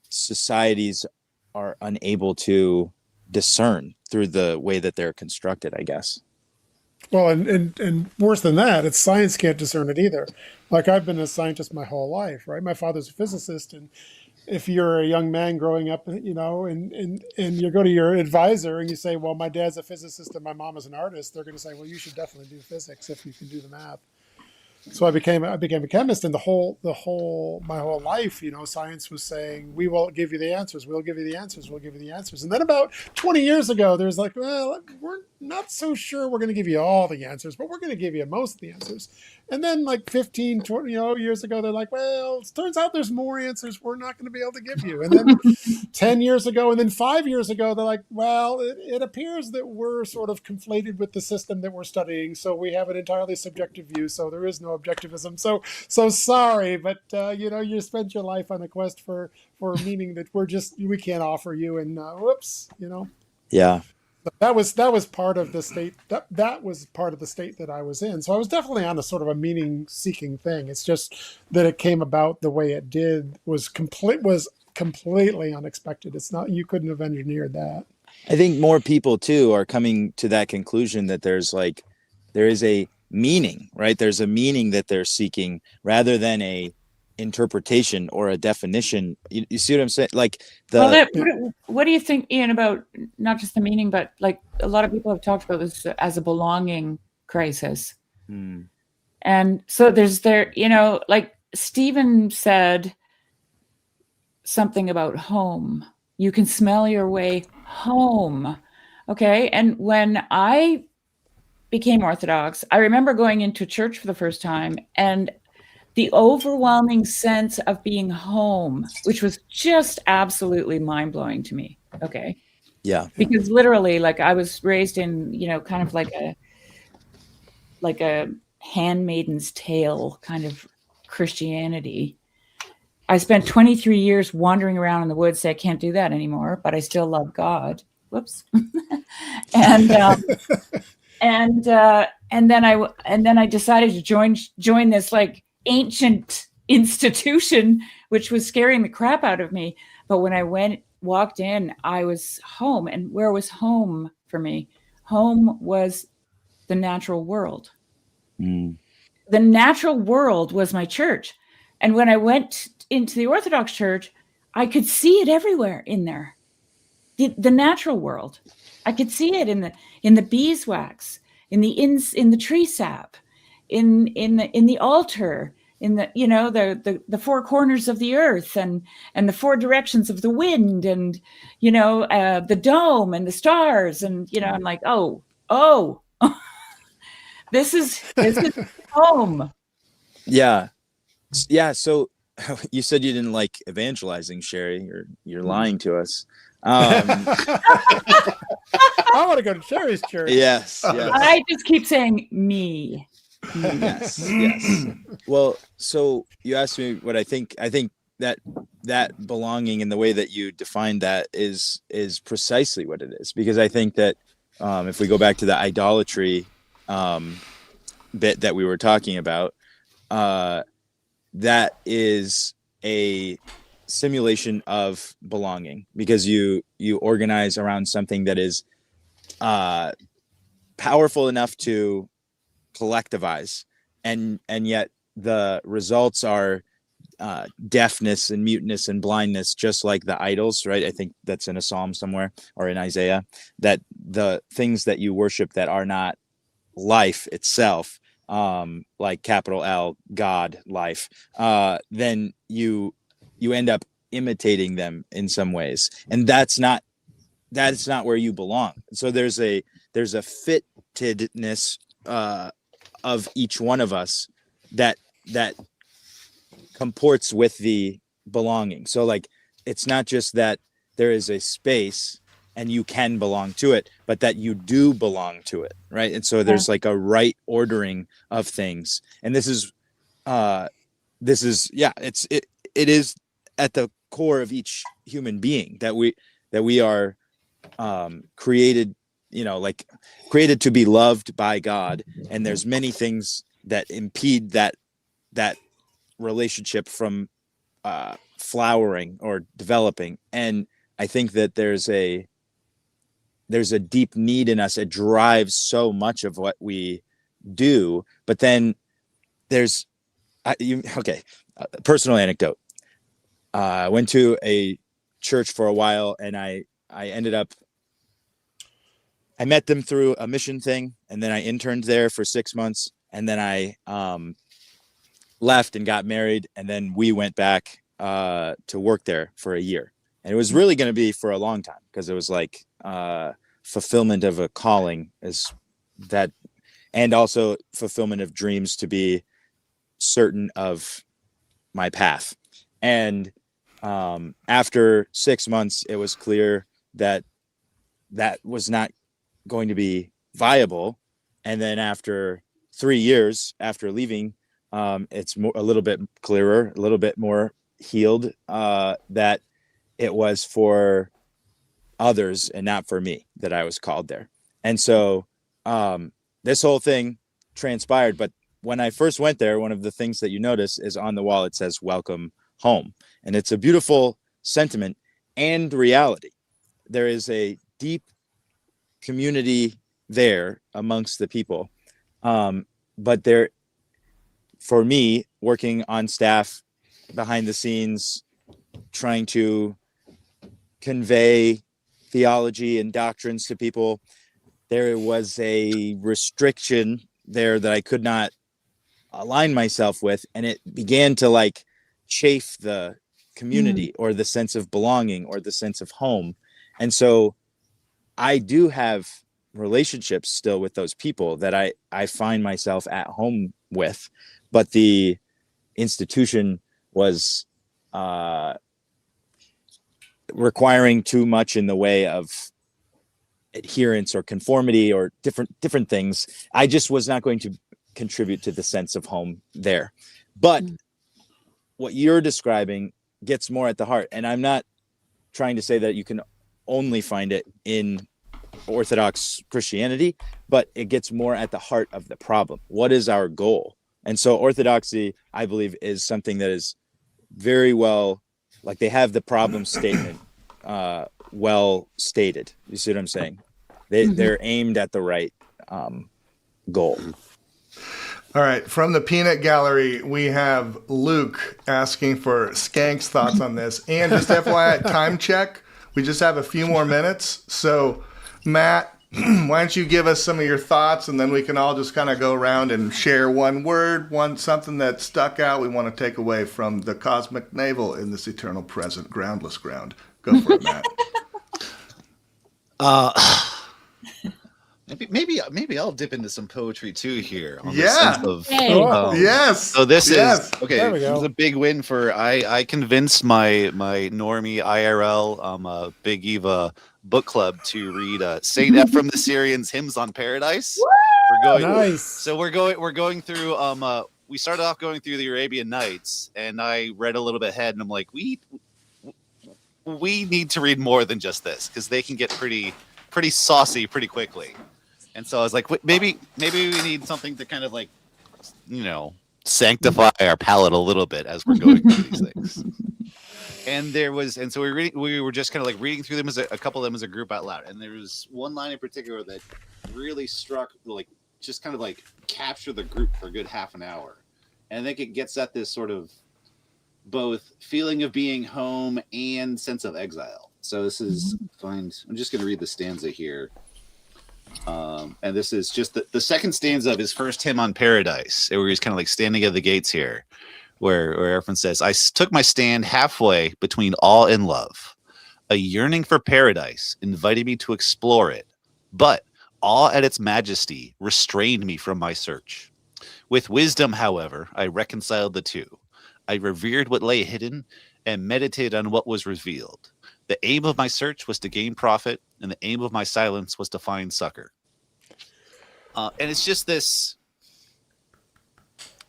societies are unable to discern through the way that they're constructed, I guess. Well, and worse than that, it's science can't discern it either. Like I've been a scientist my whole life, right? My father's a physicist, and if you're a young man growing up, and you go to your advisor and you say, "Well, my dad's a physicist and my mom is an artist," they're going to say, "Well, you should definitely do physics if you can do the math." So I became a chemist, and my whole life, science was saying, we will give you the answers, we'll give you the answers, we'll give you the answers. And then about 20 years ago, there's like, well, we're not so sure we're going to give you all the answers, but we're going to give you most of the answers. And then like 15, 20 years ago, they're like, well, it turns out there's more answers we're not going to be able to give you. And then 10 years ago, and then 5 years ago, they're like, well, it appears that we're sort of conflated with the system that we're studying, so we have an entirely subjective view, so there is no objectivism. So sorry, but you spent your life on a quest for meaning that we can't offer you, and whoops. Yeah. That was part of the state. That was part of the state that I was in. So I was definitely on a sort of a meaning-seeking thing. It's just that it came about the way it did was completely unexpected. It's not, you couldn't have engineered that. I think more people too are coming to that conclusion that there is a meaning, right? There's a meaning that they're seeking rather than a interpretation or a definition. You see what I'm saying? Like what do you think, Ian, about not just the meaning, but like a lot of people have talked about this as a belonging crisis. And so like Stephen said something about home. You can smell your way home. Okay. And when I became Orthodox, I remember going into church for the first time and the overwhelming sense of being home, which was just absolutely mind-blowing to me. Okay. Yeah. Because literally, like, I was raised in, kind of like a handmaiden's tale kind of Christianity. I spent 23 years wandering around in the woods. I can't do that anymore, but I still love God. Whoops. and then I decided to join this like ancient institution, which was scaring the crap out of me. But when I walked in, I was home. And where was home for me? Home was the natural world. The natural world was my church. And when I went into the Orthodox Church, I could see it everywhere in there. The natural world. I could see it in the beeswax, in the tree sap, in the altar, in the four corners of the earth, and the four directions of the wind, and the dome and the stars, and I'm like, oh, this is home. Yeah. So you said you didn't like evangelizing, Sherry. You're lying to us. I want to go to Sherry's church. Yes. I just keep saying me. Yes. Well, so you asked me what I think. I think that belonging and the way that you define that is precisely what it is, because I think that if we go back to the idolatry bit that we were talking about, that is a simulation of belonging, because you organize around something that is powerful enough to collectivize, and yet the results are deafness and muteness and blindness, just like the idols, right? I think that's in a psalm somewhere, or in Isaiah, that the things that you worship that are not life itself, like capital L, God, life, then you end up imitating them in some ways, and that's not where you belong. So there's a fittedness of each one of us that comports with the belonging. So like, it's not just that there is a space and you can belong to it, but that you do belong to it, right? And so there's like a right ordering of things, and this is this is it is at the core of each human being that we are created, like created to be loved by God, and there's many things that impede that relationship from flowering or developing. And I think that there's a deep need in us. It drives so much of what we do. But then there's personal anecdote. I went to a church for a while, and I ended up, I met them through a mission thing, and then I interned there for 6 months, and then I left and got married, and then we went back to work there for a year. And it was really going to be for a long time, because it was like fulfillment of a calling, is that, and also fulfillment of dreams, to be certain of my path. And after 6 months, it was clear that was not going to be viable. And then after 3 years after leaving, it's a little bit clearer, a little bit more healed, that it was for others and not for me that I was called there. And so this whole thing transpired. But when I first went there, one of the things that you notice is on the wall, it says "Welcome home." And it's a beautiful sentiment and reality. There is a deep community there amongst the people. But there, for me, working on staff, behind the scenes, trying to convey theology and doctrines to people, there was a restriction there that I could not align myself with. And it began to like chafe the community or the sense of belonging or the sense of home. And so I do have relationships still with those people that I find myself at home with, but the institution was requiring too much in the way of adherence or conformity or different things. I just was not going to contribute to the sense of home there. But what you're describing gets more at the heart. And I'm not trying to say that you can only find it in Orthodox Christianity, but it gets more at the heart of the problem. What is our goal? And so Orthodoxy, I believe, is something that is very well, like they have the problem statement well stated. You see what I'm saying? They're aimed at the right goal. All right, from the Peanut Gallery, we have Luke asking for Skank's thoughts on this. And just FYI, time check, we just have a few more minutes. So, Matt, why don't you give us some of your thoughts, and then we can all just kind of go around and share one word, something that stuck out we want to take away from the cosmic navel in this eternal present, groundless ground. Go for it, Matt. Maybe I'll dip into some poetry too here. On Yeah. The sense of, Yes. So this is okay. There we This go. is a big win for I convinced my normie IRL Big Eva book club to read Saint Ephraim the Syrian's Hymns on Paradise. Nice. So we're going through we started off going through the Arabian Nights, and I read a little bit ahead, and I'm like, we need to read more than just this, because they can get pretty saucy pretty quickly. And so I was like, maybe we need something to kind of like, sanctify our palate a little bit as we're going through these things. And so we were just kind of like reading through them as a couple of them as a group out loud. And there was one line in particular that really struck, like, just kind of like capture the group for a good half an hour. And I think it gets at this sort of both feeling of being home and sense of exile. So this is I'm just going to read the stanza here. And this is just the second stanza of his first hymn on Paradise, where he's kind of like standing at the gates here, where Ephraim says, I took my stand halfway between awe and love. A yearning for paradise invited me to explore it, but awe at its majesty restrained me from my search. With wisdom, however, I reconciled the two. I revered what lay hidden and meditated on what was revealed. The aim of my search was to gain profit, and the aim of my silence was to find succor. And it's just this.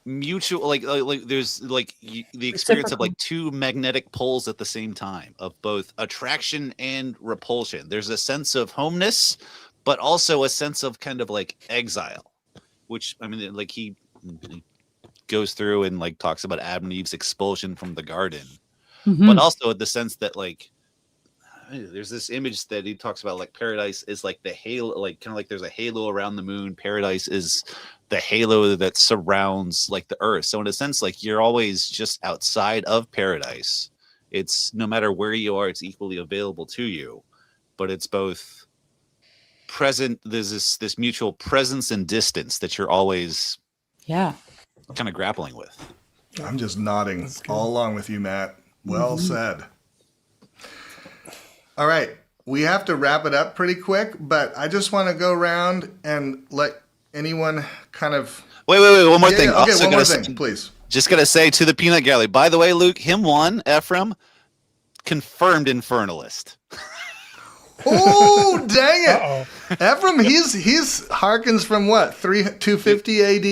mutual like there's like the experience of like two magnetic poles at the same time of both attraction and repulsion. There's a sense of homeness, but also a sense of kind of like exile, which I mean like he goes through and like talks about Adam and Eve's expulsion from the garden, but also the sense that like there's this image that he talks about like paradise is like the halo, like kind of like there's a halo around the moon. Paradise is the halo that surrounds like the earth. So in a sense, like you're always just outside of paradise. It's no matter where you are, it's equally available to you, but it's both present. There's this mutual presence and distance that you're always kind of grappling with. I'm just nodding all along with you, Matt. Well said. All right. We have to wrap it up pretty quick, but I just want to go around and let anyone kind of... Wait. One more thing. Yeah, okay, one more thing, please. Just going to say to the Peanut Gallery, by the way, Luke, him one, Ephraim, confirmed Infernalist. Oh, dang it. Ephraim, he's harkens from what? 250 AD?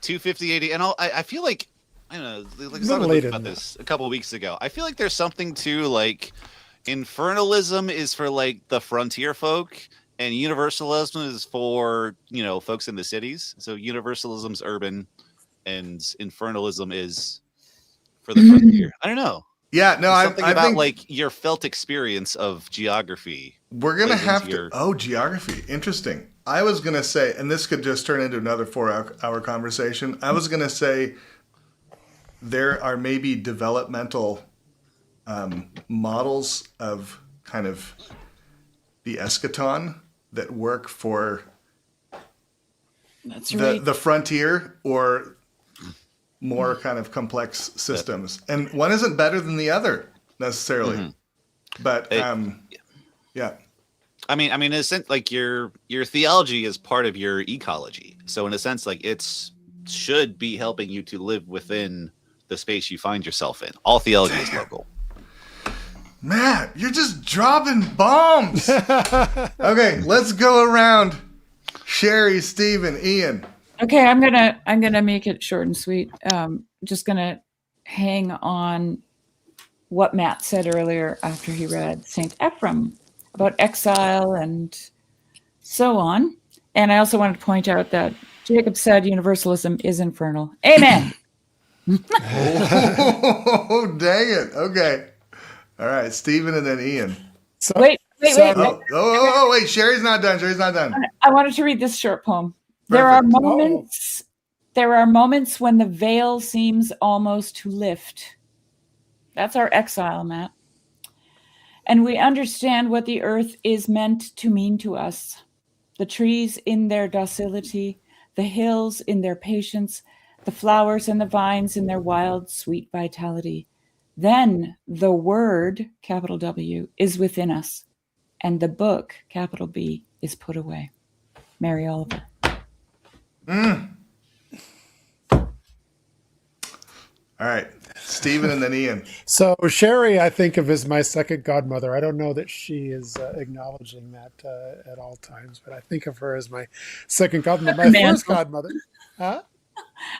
250 AD. And I feel like, I don't know, like I was talking about this a couple of weeks ago. I feel like there's something to like... Infernalism is for like the frontier folk, and universalism is for, you know, folks in the cities. So universalism's urban, and infernalism is for the frontier. I don't know. Yeah, no, I think like your felt experience of geography. We're gonna have to. Oh, geography, interesting. I was gonna say, and this could just turn into another 4-hour conversation. I was gonna say there are maybe developmental models of kind of the eschaton that work for the frontier or more kind of complex systems. And one isn't better than the other necessarily. But yeah. I mean, in a sense, like your theology is part of your ecology. So in a sense, like it's should be helping you to live within the space you find yourself in. All theology is local. Matt, you're just dropping bombs. Okay, let's go around. Sherry, Stephen, Ian. Okay, I'm gonna make it short and sweet. Just gonna hang on what Matt said earlier after he read Saint Ephraim about exile and so on. And I also wanted to point out that Jacob said universalism is infernal. Amen. Oh, dang it. Okay. All right, Stephen and then Ian. Wait. Wait, Sherry's not done. I wanted to read this short poem. There are moments when the veil seems almost to lift. That's our exile, Matt. And we understand what the earth is meant to mean to us. The trees in their docility, the hills in their patience, the flowers and the vines in their wild, sweet vitality. Then the word, capital W, is within us, and the book, capital B, is put away. Mary Oliver. All right, Stephen and then Ian. So Sherry, I think of as my second godmother. I don't know that she is acknowledging that at all times, but I think of her as my second godmother. My first godmother. Huh?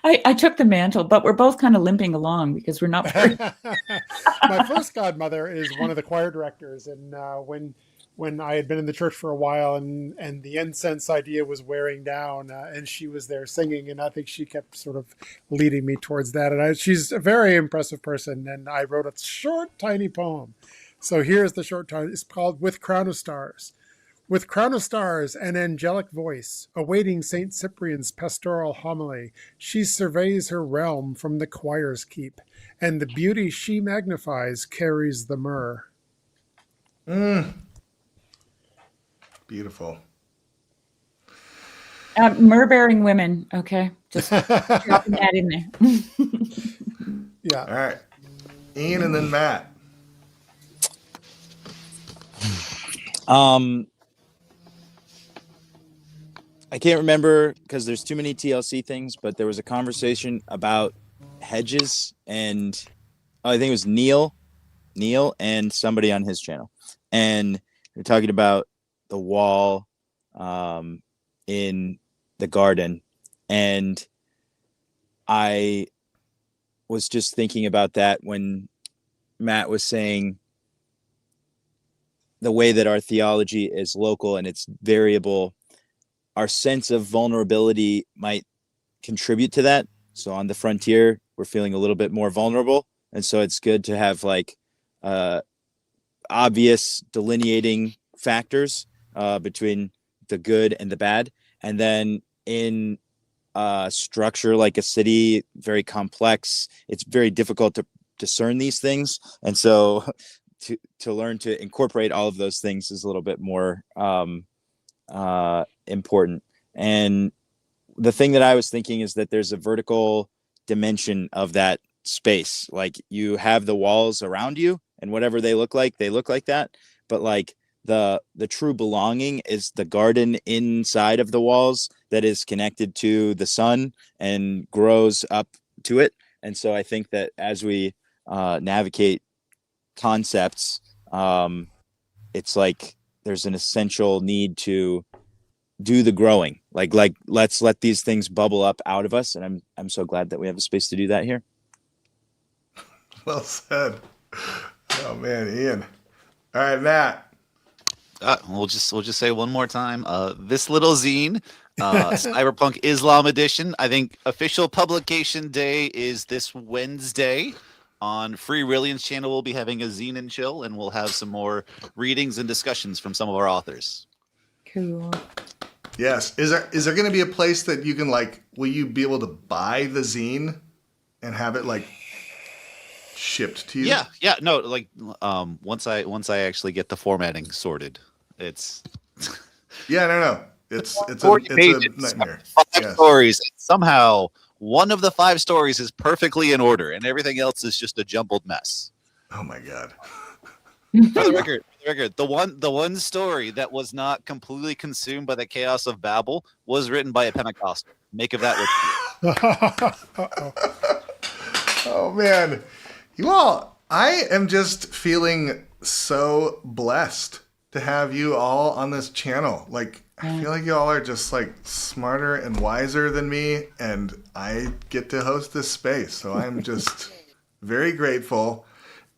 I took the mantle, but we're both kind of limping along because we're not very... My first godmother is one of the choir directors, and when I had been in the church for a while and the incense idea was wearing down, and she was there singing, and I think she kept sort of leading me towards that. And she's a very impressive person, and I wrote a short, tiny poem. So here's the short time. It's called With Crown of Stars. With crown of stars and angelic voice, awaiting St. Cyprian's pastoral homily, she surveys her realm from the choir's keep, and the beauty she magnifies carries the myrrh. Beautiful. Myrrh-bearing women, okay? Just dropping that in there. Yeah. All right. Ian and then Matt. I can't remember because there's too many TLC things, but there was a conversation about hedges, and I think it was Neil and somebody on his channel, and they're talking about the wall in the garden, and I was just thinking about that when Matt was saying the way that our theology is local and it's variable, our sense of vulnerability might contribute to that. So on the frontier, we're feeling a little bit more vulnerable. And so it's good to have like obvious delineating factors between the good and the bad. And then in structure like a city, very complex, it's very difficult to discern these things. And so to learn to incorporate all of those things is a little bit more important. And the thing that I was thinking is that there's a vertical dimension of that space. Like you have the walls around you, and whatever they look like that. But like the true belonging is the garden inside of the walls that is connected to the sun and grows up to it. And so I think that as we navigate concepts, it's like there's an essential need to do the growing. Like let's let these things bubble up out of us, and I'm so glad that we have a space to do that here. Well said. Oh man, Ian. All right, Matt. We'll just say one more time. This little zine, Cyberpunk Islam Edition. I think official publication day is this Wednesday. On Free Williams channel, we'll be having a zine and chill, and we'll have some more readings and discussions from some of our authors. Cool. Yes. Is there going to be a place that you can like? Will you be able to buy the zine and have it like shipped to you? Yeah. No, like once I actually get the formatting sorted, it's Yeah, no. It's 40 a pages, nightmare. 5 Yes. stories. Somehow, one of the 5 stories is perfectly in order, and everything else is just a jumbled mess. Oh my god. For the record, the one story that was not completely consumed by the chaos of Babel was written by a Pentecostal. Make of that what you will. Oh man. You all, I am just feeling so blessed to have you all on this channel. Like, I feel like you all are just like smarter and wiser than me, and I get to host this space. So I'm just very grateful.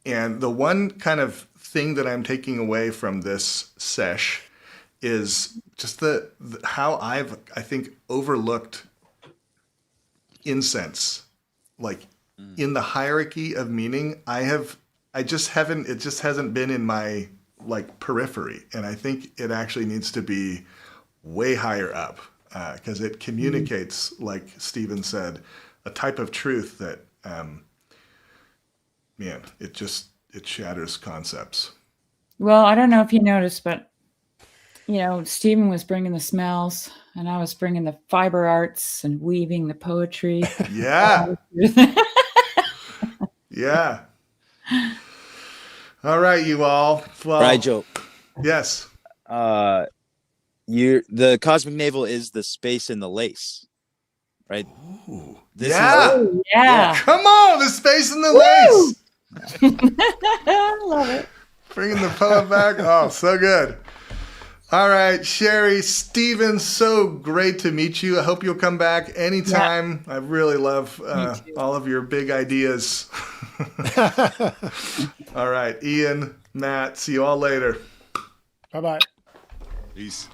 And the one kind of thing that I'm taking away from this sesh is just the how I think overlooked incense. Like in the hierarchy of meaning, it just hasn't been in my like periphery. And I think it actually needs to be way higher up because it communicates, like Stephen said, a type of truth that, man, it shatters concepts. Well, I don't know if you noticed, but Stephen was bringing the smells, and I was bringing the fiber arts and weaving the poetry. Yeah. Yeah. All right, you all. Well, Rigel, yes. the cosmic navel is the space in the lace, right? Ooh. This Yeah. Oh, yeah. Come on, the space in the lace. I love it. Bringing the poem back. Oh, so good. All right, Sherry, Steven, so great to meet you. I hope you'll come back anytime. I really love all of your big ideas. All right, Ian, Matt, see you all later. Bye-bye. Peace.